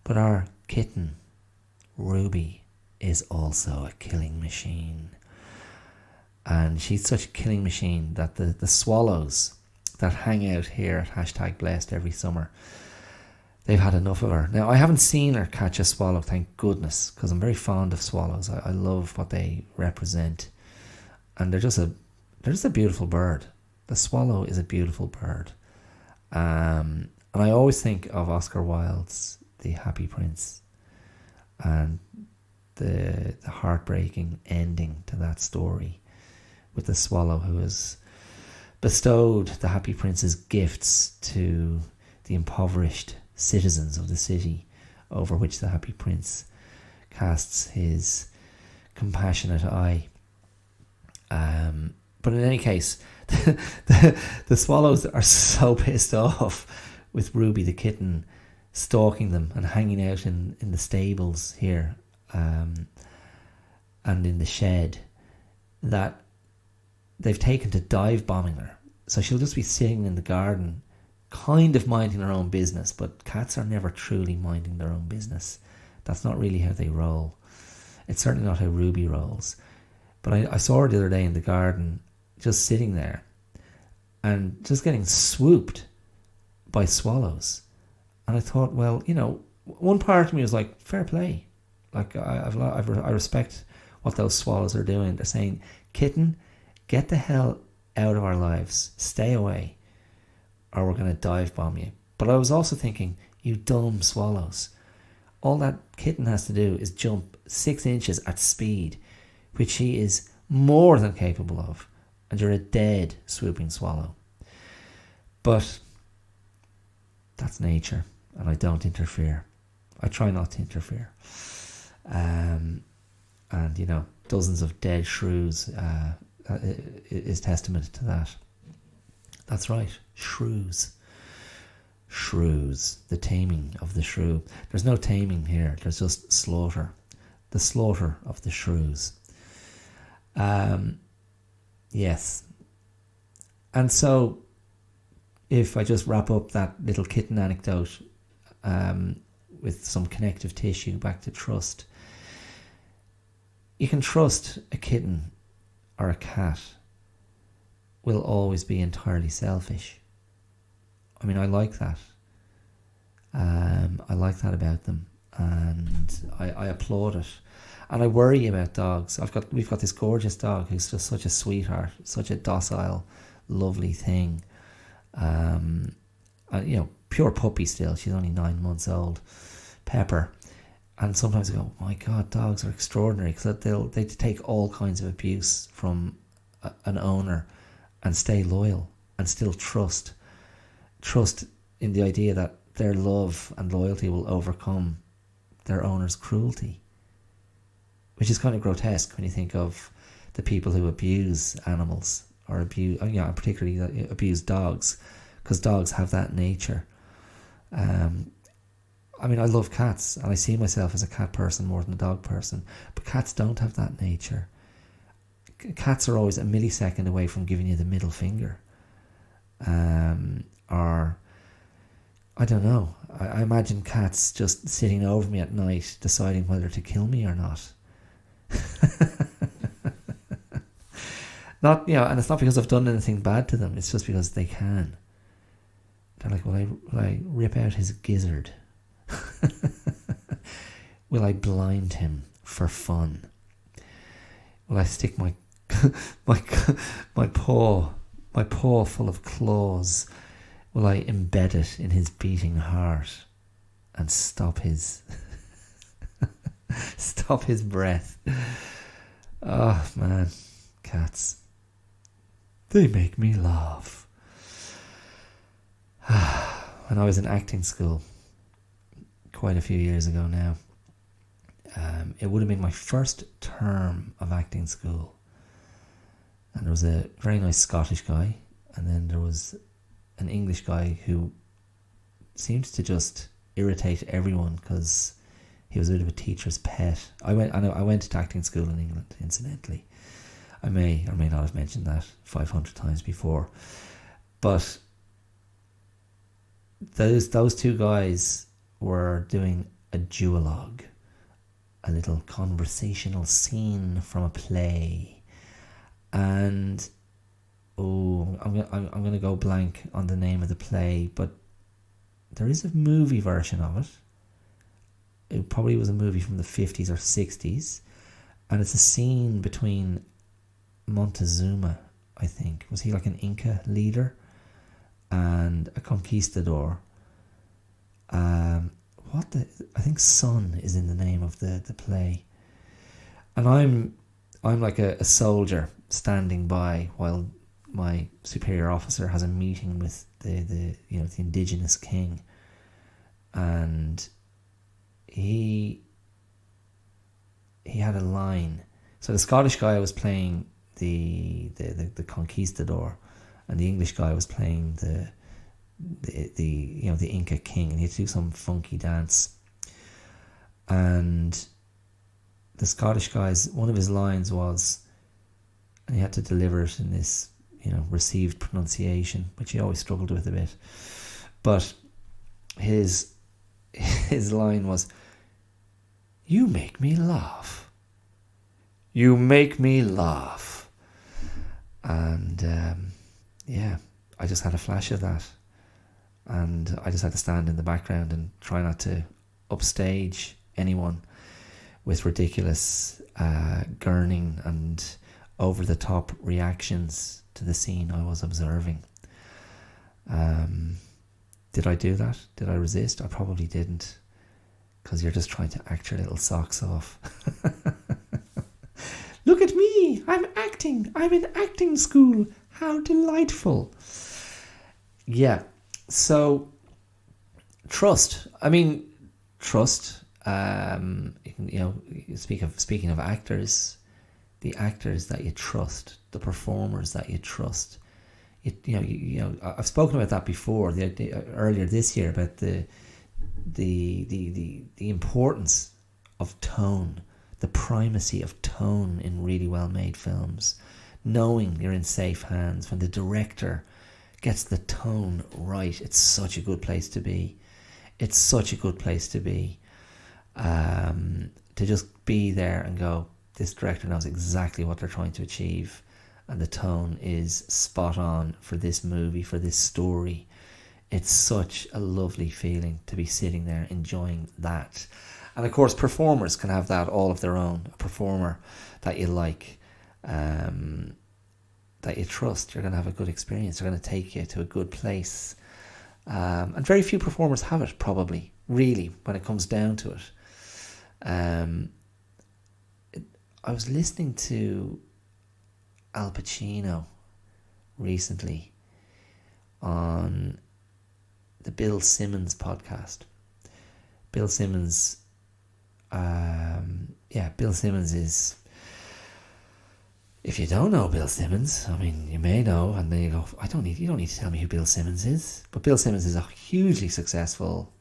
But our kitten, Ruby, is also a killing machine. And she's such a killing machine that the swallows that hang out here at #blessed every summer, they've had enough of her. Now, I haven't seen her catch a swallow, thank goodness, because I'm very fond of swallows. I love what they represent. And they're just a beautiful bird. The swallow is a beautiful bird. And I always think of Oscar Wilde's The Happy Prince and the heartbreaking ending to that story, with the swallow who has bestowed the Happy Prince's gifts to the impoverished citizens of the city, over which the Happy Prince casts his compassionate eye. But in any case, the swallows are so pissed off with Ruby the kitten stalking them and hanging out in the stables here and in the shed, that they've taken to dive bombing her. So she'll just be sitting in the garden kind of minding her own business, but cats are never truly minding their own business. That's not really how they roll. It's certainly not how Ruby rolls. But I saw her the other day in the garden just sitting there and just getting swooped by swallows. And I thought, well, you know, one part of me was like, fair play. Like, I respect what those swallows are doing. They're saying, kitten, get the hell out of our lives. Stay away, or we're going to dive bomb you. But I was also thinking, you dumb swallows. All that kitten has to do is jump 6 inches at speed, which he is more than capable of, and you're a dead swooping swallow. But that's nature, and I don't interfere. I try not to interfere. And, you know, dozens of dead shrews is testament to that. That's right, shrews. Shrews, the taming of the shrew. There's no taming here, there's just slaughter. The slaughter of the shrews. Yes. And so, if I just wrap up that little kitten anecdote with some connective tissue back to trust, you can trust a kitten or a cat will always be entirely selfish. I mean, I like that. I like that about them, and I applaud it. And I worry about dogs. We've got this gorgeous dog who's just such a sweetheart, such a docile, lovely thing. And, you know, pure puppy still. She's only 9 months old, Pepper. And sometimes I go, my God, dogs are extraordinary, because they take all kinds of abuse from an owner and stay loyal and still trust in the idea that their love and loyalty will overcome their owner's cruelty, which is kind of grotesque when you think of the people who abuse animals, or particularly abuse dogs, because dogs have that nature. I mean, I love cats, and I see myself as a cat person more than a dog person, but cats don't have that nature. Cats are always a millisecond away from giving you the middle finger. Or, I don't know, I imagine cats just sitting over me at night deciding whether to kill me or not. Not, you know, and it's not because I've done anything bad to them, it's just because they can. They're like, will I rip out his gizzard? Will I blind him for fun? Will I stick my paw full of claws? Will I embed it in his beating heart and stop his breath? Oh man, cats. They make me laugh. When I was in acting school, quite a few years ago now, it would have been my first term of acting school, and there was a very nice Scottish guy, and then there was an English guy who seemed to just irritate everyone because he was a bit of a teacher's pet. I went to acting school in England, incidentally. I may or may not have mentioned that 500 times before, but those two guys were doing a duologue, a little conversational scene from a play, and I'm gonna go blank on the name of the play, but there is a movie version of it. It probably was a movie from the 50s or 60s, and it's a scene between Montezuma, I think, was he like an Inca leader, and a conquistador. I think Sun is in the name of the play, and I'm like a soldier standing by while my superior officer has a meeting with the indigenous king, and he had a line. So the Scottish guy was playing the conquistador, and the English guy was playing the Inca king, and he had to do some funky dance. And the Scottish guy's, one of his lines was, and he had to deliver it in this, received pronunciation, which he always struggled with a bit. But his line was, "You make me laugh. You make me laugh." And I just had a flash of that. And I just had to stand in the background and try not to upstage anyone with ridiculous gurning and over-the-top reactions to the scene I was observing. Did I do that? Did I resist? I probably didn't, because you're just trying to act your little socks off. Look at me! I'm acting! I'm in acting school! How delightful! Yeah, so trust. Speaking of actors, the actors that you trust, the performers that you trust. I've spoken about that before, earlier this year, about the importance of tone, the primacy of tone in really well made films. Knowing you're in safe hands when the director gets the tone right, it's such a good place to be. It's such a good place to be. To just be there and go, this director knows exactly what they're trying to achieve, and the tone is spot on for this movie, for this story. It's such a lovely feeling to be sitting there enjoying that. And of course, performers can have that all of their own. A performer that you like, that you trust, you're going to have a good experience. They're going to take you to a good place. And very few performers have it, probably, really, when it comes down to it. I was listening to Al Pacino recently on the Bill Simmons podcast. Bill Simmons is, if you don't know Bill Simmons, you may know, and then you go, you don't need to tell me who Bill Simmons is. But Bill Simmons is a hugely successful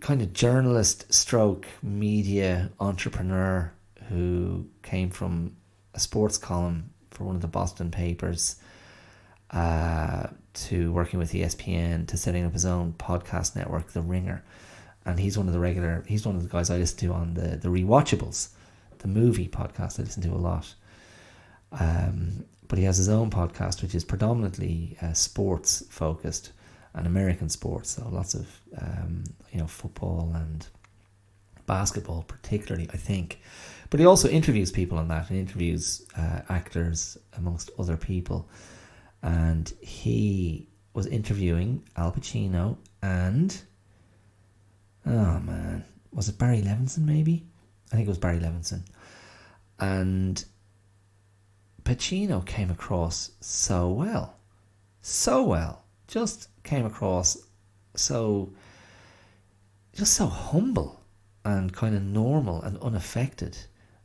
kind of journalist stroke media entrepreneur who came from a sports column for one of the Boston papers to working with ESPN to setting up his own podcast network, The Ringer. And he's one of the guys I listen to on the Rewatchables, the movie podcast I listen to a lot. But he has his own podcast, which is predominantly sports focused and American sports. So lots of, football and basketball particularly, I think. But he also interviews people on that, and interviews actors amongst other people. And he was interviewing Al Pacino and, was it Barry Levinson maybe? I think it was Barry Levinson. And Pacino came across so well. Just came across so humble and kind of normal and unaffected,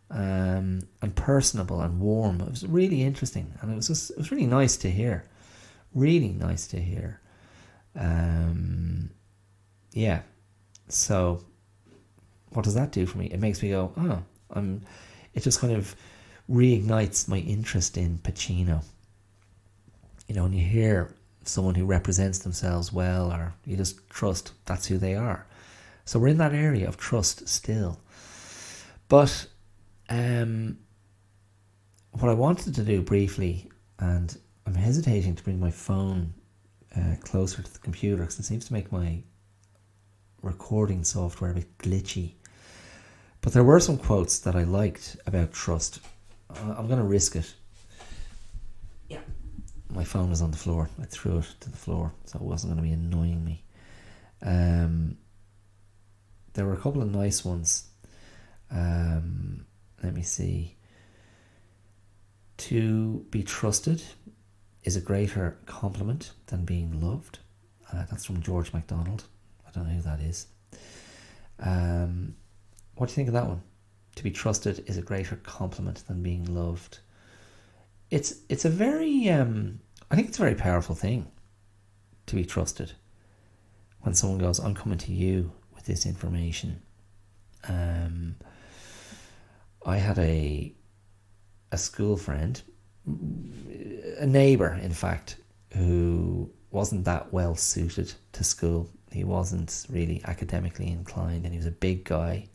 and personable and warm. It was really interesting, and it was really nice to hear. So what does that do for me? It makes me go, it just kind of reignites my interest in Pacino. When you hear someone who represents themselves well, or you just trust that's who they are. So we're in that area of trust still. But what I wanted to do briefly, and I'm hesitating to bring my phone closer to the computer because it seems to make my recording software a bit glitchy. But there were some quotes that I liked about trust. I'm going to risk it. Yeah. My phone was on the floor. I threw it to the floor, so it wasn't going to be annoying me. There were a couple of nice ones. Let me see. To be trusted is a greater compliment than being loved. That's from George MacDonald. I don't know who that is. What do you think of that one? To be trusted is a greater compliment than being loved. It's a very I think it's a very powerful thing to be trusted. When someone goes, I'm coming to you with this information. I had a school friend, a neighbour in fact, who wasn't that well suited to school. He wasn't really academically inclined, and he was a big guy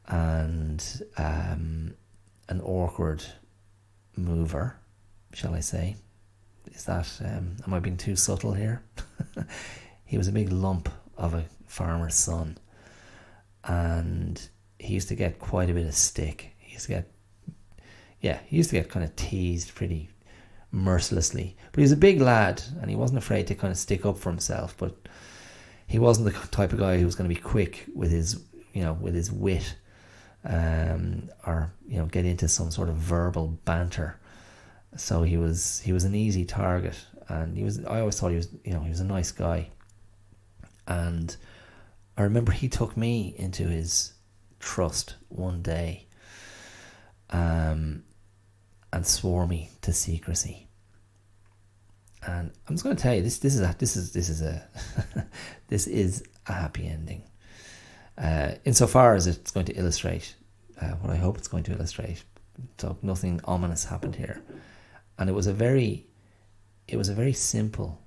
and an awkward mover, shall I say. Is that, am I being too subtle here? He was a big lump of a farmer's son, and he used to get quite a bit of stick. He used to get kind of teased pretty mercilessly. But he was a big lad, and he wasn't afraid to kind of stick up for himself. But he wasn't the type of guy who was going to be quick with his wit, or get into some sort of verbal banter. So he was an easy target, and I always thought he was a nice guy. And I remember he took me into his trust one day, and swore me to secrecy. And I'm just going to tell you, this is a this is a happy ending, insofar as it's going to illustrate what I hope it's going to illustrate. So nothing ominous happened here, and it was a very simple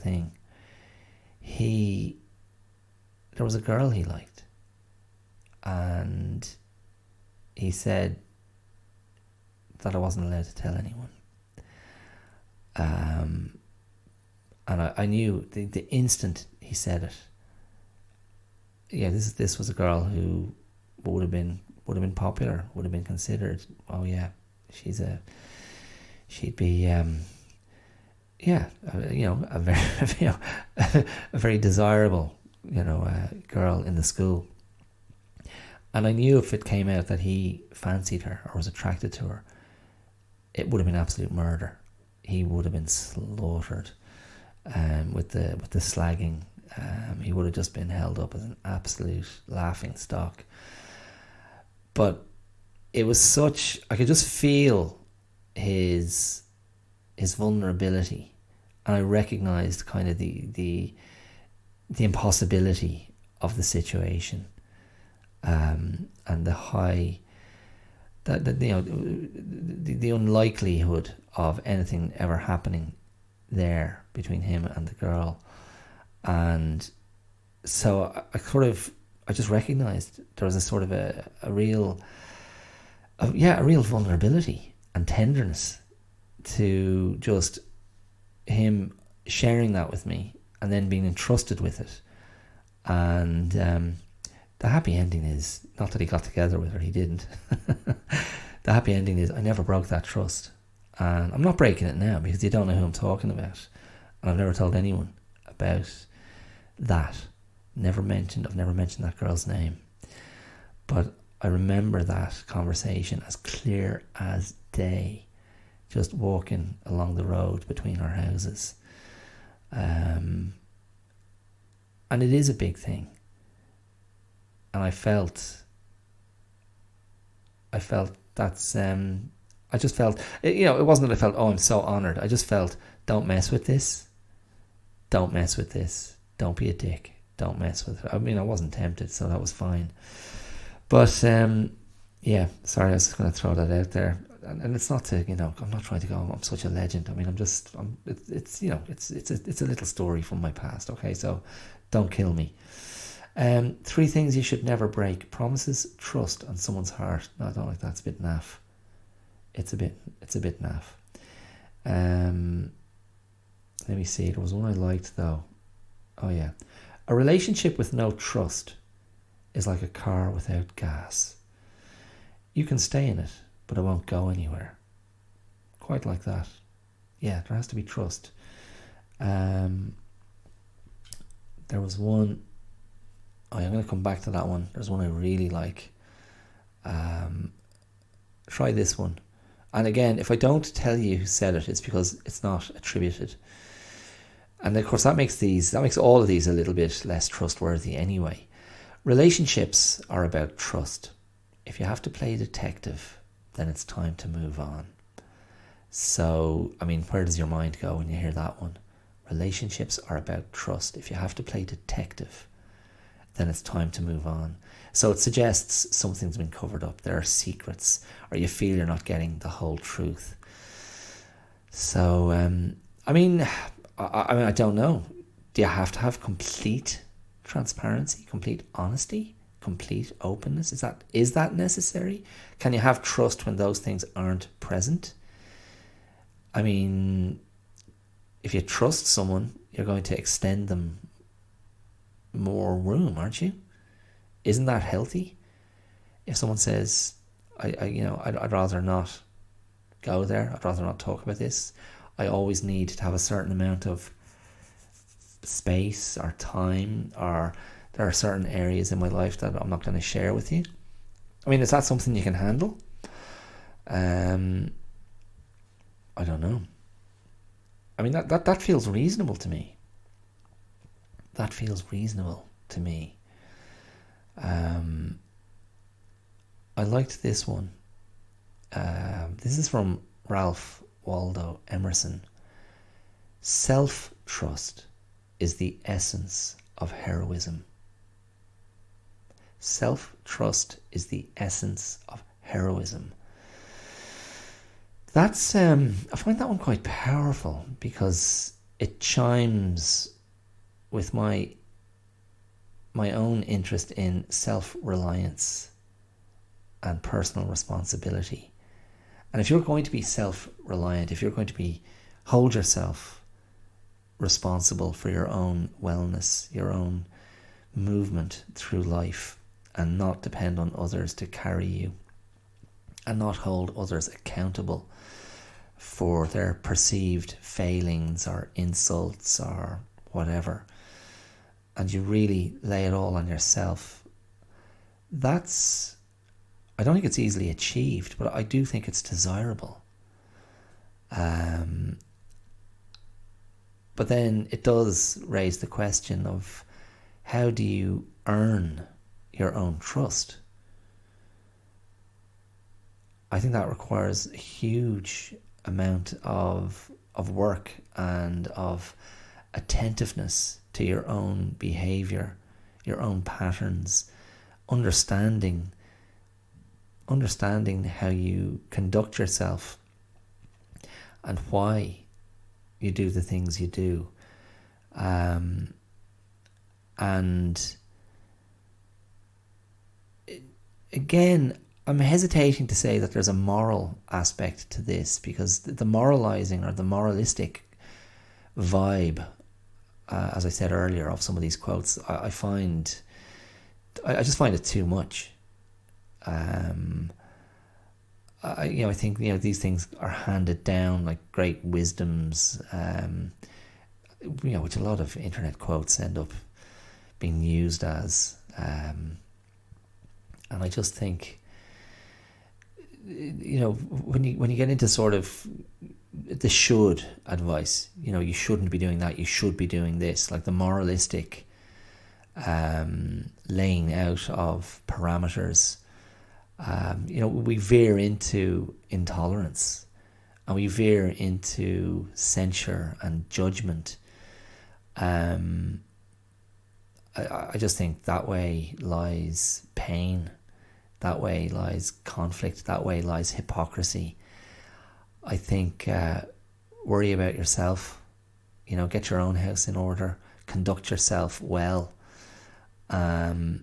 thing. There was a girl he liked, and he said that I wasn't allowed to tell anyone. And I knew the instant he said it. Yeah, this was a girl who would have been popular, would have been considered. Oh yeah, she'd be a very desirable girl in the school. And I knew if it came out that he fancied her or was attracted to her, it would have been absolute murder. He would have been slaughtered, with the slagging. He would have just been held up as an absolute laughing stock. But it was such, I could just feel his vulnerability, and I recognised kind of the impossibility of the situation, and the unlikelihood of anything ever happening there between him and the girl. And so I just recognised there was a sort of a real vulnerability and tenderness to just him sharing that with me and then being entrusted with it. And the happy ending is not that he got together with her, he didn't. The happy ending is I never broke that trust, and I'm not breaking it now because you don't know who I'm talking about, and I've never told anyone about that. I've never mentioned that girl's name, but I remember that conversation as clear as day, just walking along the road between our houses. And it is a big thing. And I felt that's, I just felt, it wasn't that I felt, oh, I'm so honoured. I just felt, don't mess with this. Don't mess with this. Don't be a dick. Don't mess with it. I mean, I wasn't tempted, so that was fine. But, yeah, sorry, I was just going to throw that out there. And it's not to, I'm not trying to go, I'm such a legend. I mean, it's a little story from my past, okay? So don't kill me. 3 things you should never break: promises, trust, and someone's heart. No, I don't like that. It's a bit naff. It's a bit naff. Let me see. There was one I liked though. Oh yeah. A relationship with no trust is like a car without gas. You can stay in it, but it won't go anywhere. Quite like that. Yeah, there has to be trust. There was one. I'm going to come back to that one. There's one I really like. Try this one. And again, if I don't tell you who said it, it's because it's not attributed. And of course that makes all of these a little bit less trustworthy anyway. Relationships are about trust. If you have to play detective, then it's time to move on. So, I mean, where does your mind go when you hear that one? Relationships are about trust. If you have to play detective, then it's time to move on. So it suggests something's been covered up. There are secrets, or you feel you're not getting the whole truth. So, I mean, I don't know. Do you have to have complete transparency, complete honesty, complete openness? Is that necessary? Can you have trust when those things aren't present? I mean, if you trust someone, you're going to extend them more room, aren't you? Isn't that healthy? If someone says, I'd rather not go there, I'd rather not talk about this, I always need to have a certain amount of space or time, or there are certain areas in my life that I'm not going to share with you. I mean, is that something you can handle? I don't know. I mean, that feels reasonable to me. That feels reasonable to me. I liked this one. This is from Ralph Waldo Emerson. Self-trust is the essence of heroism. Self-trust is the essence of heroism. That's I find that one quite powerful because it chimes with my own interest in self-reliance and personal responsibility. And if you're going to be self-reliant, if you're going to hold yourself responsible for your own wellness, your own movement through life, and not depend on others to carry you, and not hold others accountable for their perceived failings or insults or whatever, and you really lay it all on yourself, I don't think it's easily achieved, but I do think it's desirable. But then it does raise the question of, how do you earn your own trust? I think that requires a huge amount of work and of attentiveness to your own behaviour, your own patterns, understanding how you conduct yourself and why you do the things you do. And again, I'm hesitating to say that there's a moral aspect to this, because the moralizing or the moralistic vibe, as I said earlier, of some of these quotes, I just find it too much. I think these things are handed down like great wisdoms, which a lot of internet quotes end up being used as, and I just think, when you get into sort of the should advice, you shouldn't be doing that, you should be doing this, like the moralistic laying out of parameters, we veer into intolerance, and we veer into censure and judgment. I just think that way lies pain, that way lies conflict, that way lies hypocrisy. I think worry about yourself, get your own house in order, conduct yourself well, and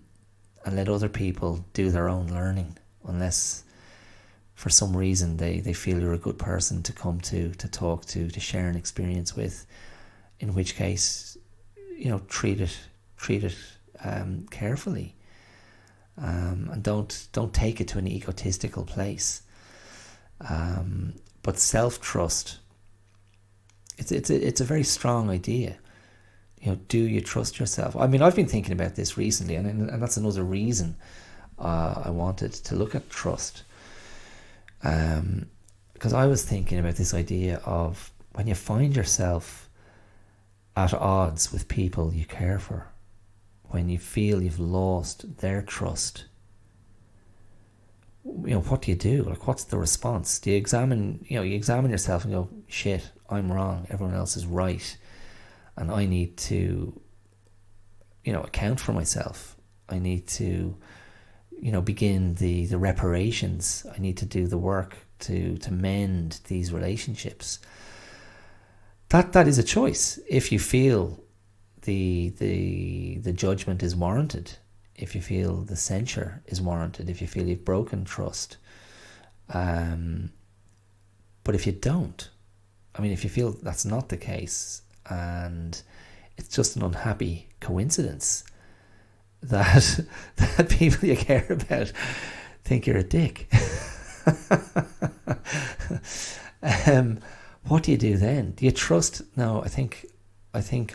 let other people do their own learning, unless for some reason they feel you're a good person to come to talk to share an experience with, in which case, treat it carefully, and don't take it to an egotistical place. But self-trust, it's a very strong idea. Do you trust yourself? I mean, I've been thinking about this recently, and that's another reason I wanted to look at trust. Because I was thinking about this idea of when you find yourself at odds with people you care for, when you feel you've lost their trust, what do you do? Like, what's the response? Do you examine, you examine yourself and go, shit, I'm wrong, everyone else is right, and I need to, account for myself. I need to, begin the reparations. I need to do the work to mend these relationships. That is a choice. If you feel the judgment is warranted, if you feel the censure is warranted, if you feel you've broken trust. But if you don't, if you feel that's not the case, and it's just an unhappy coincidence that people you care about think you're a dick, what do you do then? Do you trust? No, I think I can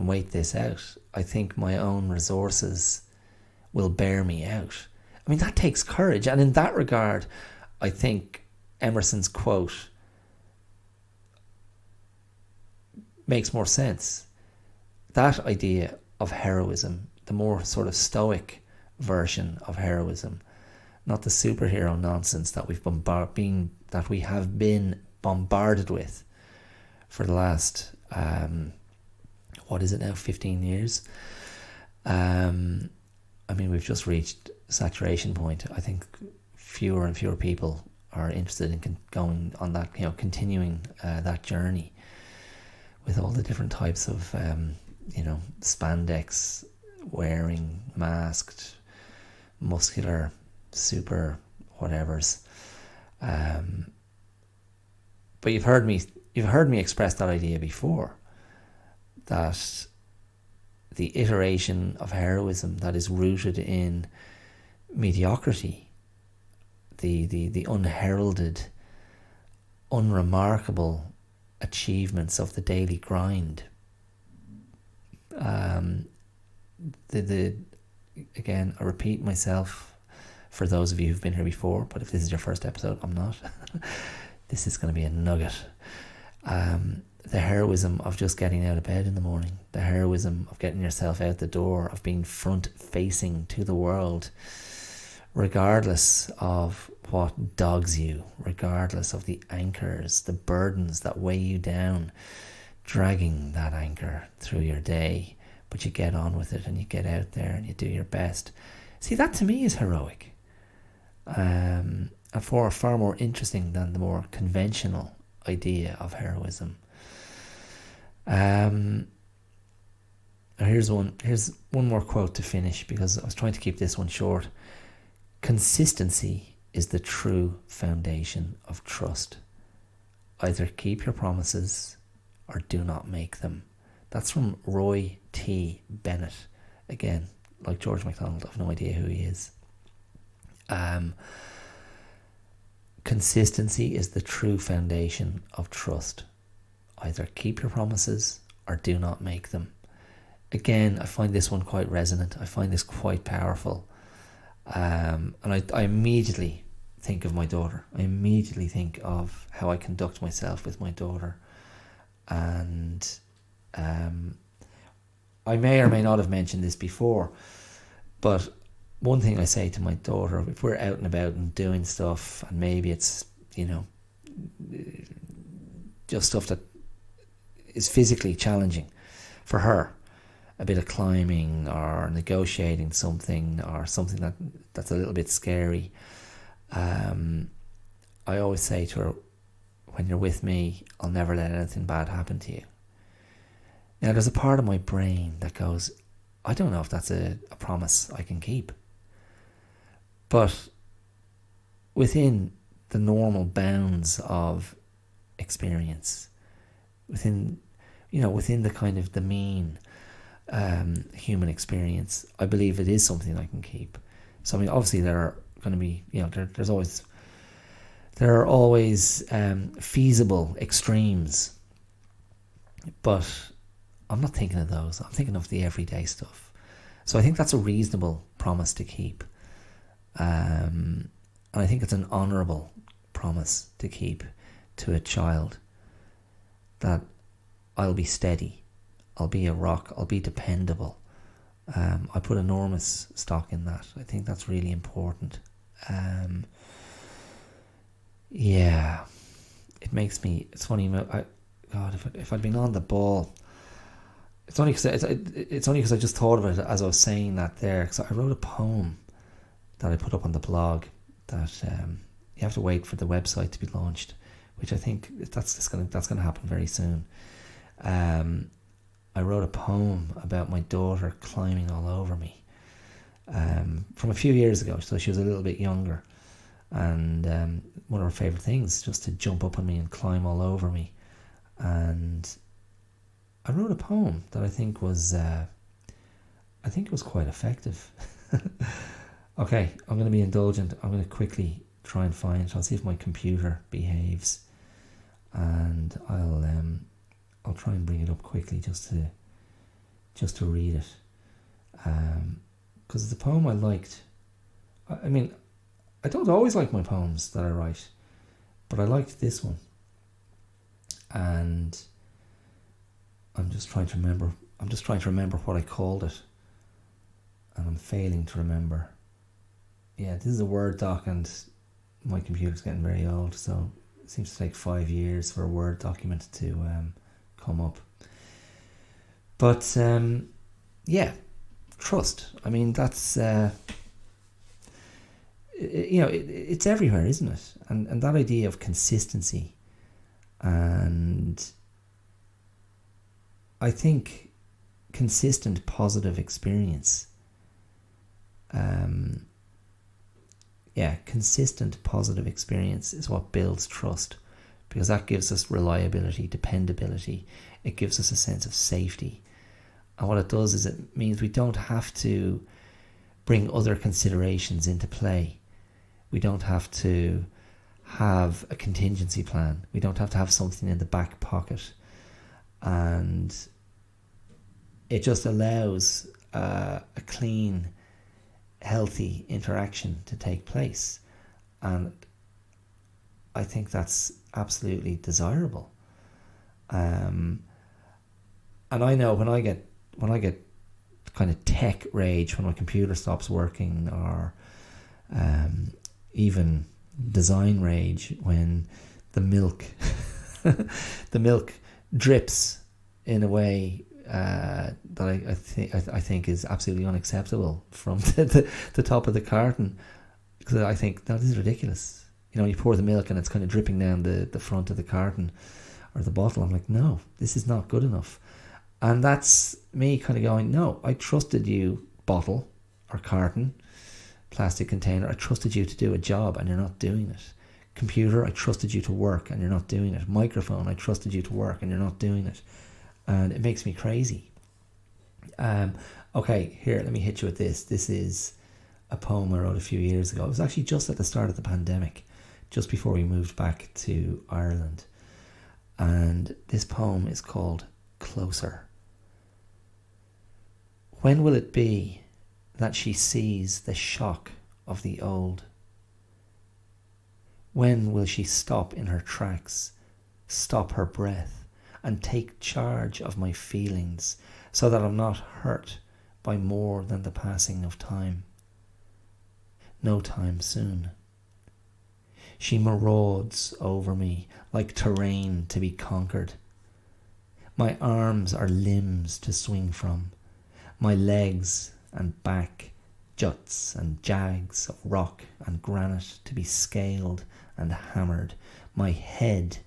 wait this out. I think my own resources will bear me out. That takes courage. And in that regard, I think Emerson's quote makes more sense. That idea of heroism, the more sort of stoic version of heroism, not the superhero nonsense that we have been bombarded with for the last 15 years. We've just reached saturation point. I think fewer and fewer people are interested in going on that, continuing that journey with all the different types of, spandex wearing, masked, muscular, super whatevers. But you've heard me express that idea before, that the iteration of heroism that is rooted in mediocrity, the unheralded, unremarkable achievements of the daily grind. Again, I repeat myself for those of you who've been here before, but if this is your first episode, I'm not. This is going to be a nugget. The heroism of just getting out of bed in the morning, the heroism of getting yourself out the door, of being front-facing to the world, regardless of what dogs you, regardless of the anchors, the burdens that weigh you down, dragging that anchor through your day, but you get on with it and you get out there and you do your best. See, that to me is heroic, and far more interesting than the more conventional idea of heroism. Here's one more quote to finish, because I was trying to keep this one short. Consistency is the true foundation of trust. Either keep your promises or do not make them. That's from Roy T. Bennett. Again, like George MacDonald, I've no idea who he is. Consistency is the true foundation of trust. Either keep your promises or do not make them. Again, I find this one quite resonant. I find this quite powerful. And I immediately think of my daughter. I immediately think of how I conduct myself with my daughter. And I may or may not have mentioned this before, but one thing I say to my daughter, if we're out and about and doing stuff, and maybe it's, just stuff that is physically challenging for her, a bit of climbing or negotiating something, or something that's a little bit scary, I always say to her, when you're with me, I'll never let anything bad happen to you. Now, there's a part of my brain that goes, I don't know if that's a promise I can keep. But within the normal bounds of experience, within the kind of the mean human experience, I believe it is something I can keep. So obviously there are going to be, there are always feasible extremes, but I'm not thinking of those. I'm thinking of the everyday stuff. So I think that's a reasonable promise to keep. And I think it's an honourable promise to keep to a child, that I'll be steady, I'll be a rock, I'll be dependable. I put enormous stock in that. I think that's really important. Yeah, it makes me. It's funny. God, if I'd been on the ball, it's only because I just thought of it as I was saying that there. Because I wrote a poem that I put up on the blog that you have to wait for the website to be launched, which I think that's gonna happen very soon. I wrote a poem about my daughter climbing all over me from a few years ago, so she was a little bit younger, and one of her favourite things just to jump up on me and climb all over me. And I wrote a poem that I think was quite effective. Okay, I'm going to be indulgent. I'm going to quickly try and find it. I'll see if my computer behaves, and I'll try and bring it up quickly just to read it, because it's a poem I liked. I mean, I don't always like my poems that I write, but I liked this one, and I'm just trying to remember what I called it, and I'm failing to remember. Yeah, this is a Word doc, and my computer's getting very old, so it seems to take 5 years for a Word document to come up. But yeah, trust. I mean, that's it's everywhere, isn't it? And that idea of consistency, and I think consistent positive experience. Consistent positive experience is what builds trust, because that gives us reliability, dependability. It gives us a sense of safety. And what it does is it means we don't have to bring other considerations into play. We don't have to have a contingency plan. We don't have to have something in the back pocket. And it just allows a clean, healthy interaction to take place. And I think that's absolutely desirable. And I know when I get kind of tech rage, when my computer stops working, or even design rage, when the milk drips in a way that I think is absolutely unacceptable from the top of the carton, because I think, no, this is ridiculous. You pour the milk and it's kind of dripping down the front of the carton or the bottle. I'm like, no, this is not good enough. And that's me kind of going, no, I trusted you, bottle or carton, plastic container. I trusted you to do a job and you're not doing it. Computer, I trusted you to work and you're not doing it. Microphone, I trusted you to work and you're not doing it. And it makes me crazy. Okay, here, let me hit you with this. This is a poem I wrote a few years ago. It was actually just at the start of the pandemic, just before we moved back to Ireland. And this poem is called Closer. When will it be that she sees the shock of the old? When will she stop in her tracks, stop her breath, and take charge of my feelings, so that I'm not hurt by more than the passing of time? No time soon. She marauds over me like terrain to be conquered. My arms are limbs to swing from, my legs and back juts and jags of rock and granite to be scaled and hammered, my head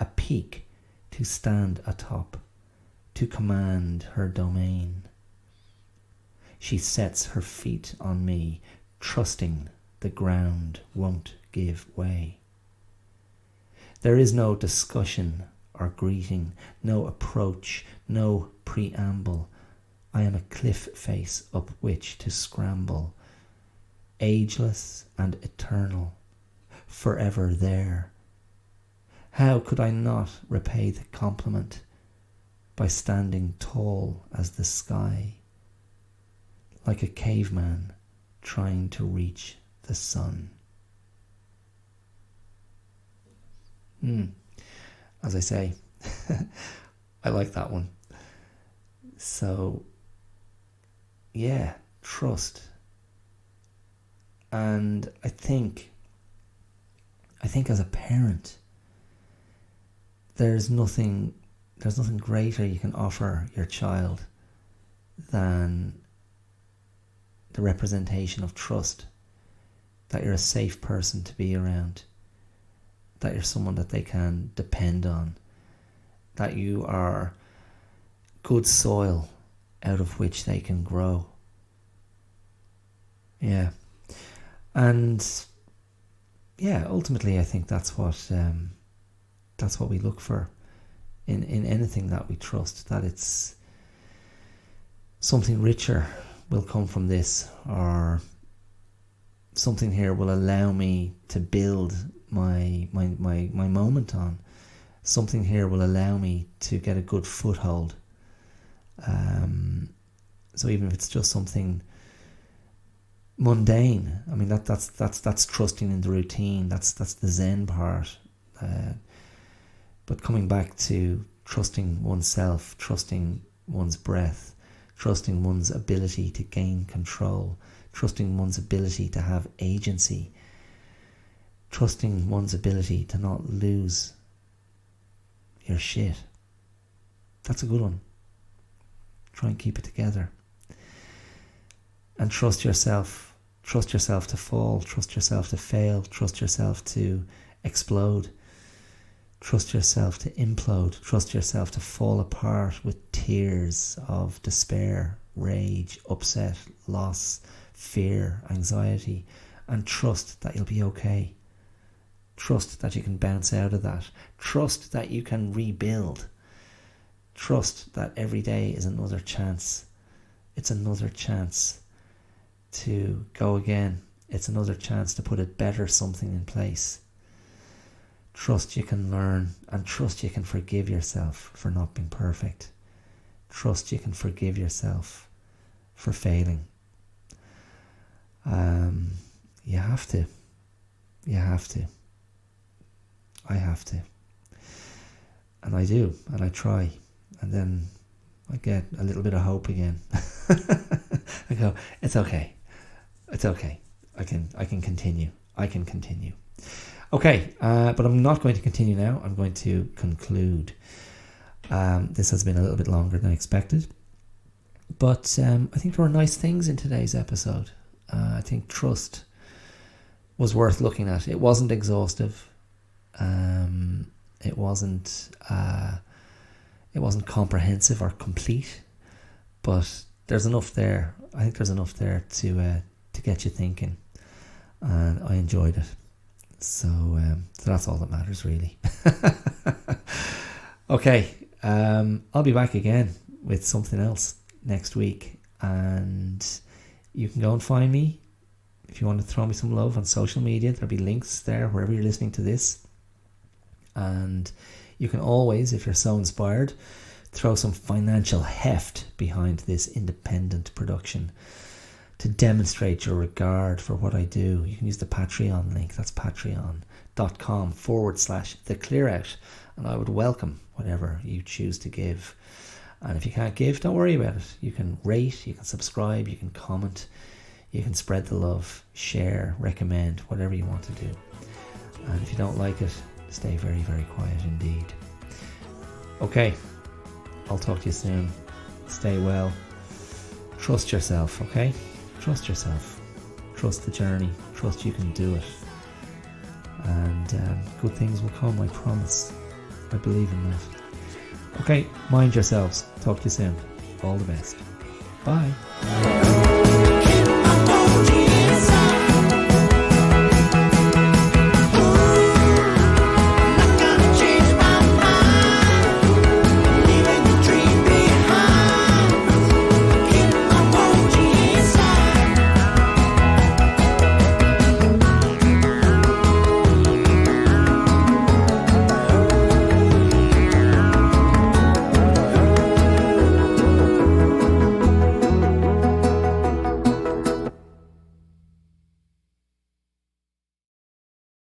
a peak to stand atop, to command her domain. She sets her feet on me, trusting the ground won't give way. There is no discussion or greeting, no approach, no preamble. I am a cliff face up which to scramble, ageless and eternal, forever there. How could I not repay the compliment by standing tall as the sky, like a caveman trying to reach the sun? As I say, I like that one. So, yeah, trust. And I think as a parent, there's nothing greater you can offer your child than the representation of trust. That you're a safe person to be around. That you're someone that they can depend on. That you are good soil out of which they can grow. Yeah. And yeah, ultimately I think that's what we look for in anything that we trust, that it's something richer will come from this, or something here will allow me to build my moment on. Something here will allow me to get a good foothold. So even if it's just something mundane, I mean that's trusting in the routine. That's the Zen part. But coming back to trusting oneself, trusting one's breath, trusting one's ability to gain control, trusting one's ability to have agency, trusting one's ability to not lose your shit. That's a good one. Try and keep it together. And trust yourself. Trust yourself to fall. Trust yourself to fail. Trust yourself to explode. Trust yourself to implode. Trust yourself to fall apart with tears of despair, rage, upset, loss, fear, anxiety. And trust that you'll be okay. Trust that you can bounce out of that. Trust that you can rebuild. Trust that every day is another chance. It's another chance to go again. It's another chance to put a better something in place. Trust you can learn, and trust you can forgive yourself for not being perfect. Trust you can forgive yourself for failing. You have to. You have to. I have to. And I do, and I try. And then I get a little bit of hope again. I go, it's okay. It's okay. I can continue. I can continue. Okay, but I'm not going to continue now. I'm going to conclude. This has been a little bit longer than I expected. But I think there were nice things in today's episode. I think trust was worth looking at. It wasn't exhaustive. It wasn't comprehensive or complete, but there's enough there. I think there's enough there to get you thinking, and I enjoyed it. So that's all that matters, really. Okay, I'll be back again with something else next week, and you can go and find me if you want to throw me some love on social media. There'll be links there wherever you're listening to this, and you can always, if you're so inspired, throw some financial heft behind this independent production to demonstrate your regard for what I do. You can use the Patreon link. That's patreon.com/theclearout, and I would welcome whatever you choose to give. And if you can't give, don't worry about it. You can rate, you can subscribe, you can comment, you can spread the love, share, recommend, whatever you want to do. And if you don't like it, stay very, very quiet indeed. Okay, I'll talk to you soon. Stay well. Trust yourself, okay? Trust yourself. Trust the journey. Trust you can do it. And good things will come, I promise. I believe in that. Okay, mind yourselves. Talk to you soon. All the best. Bye.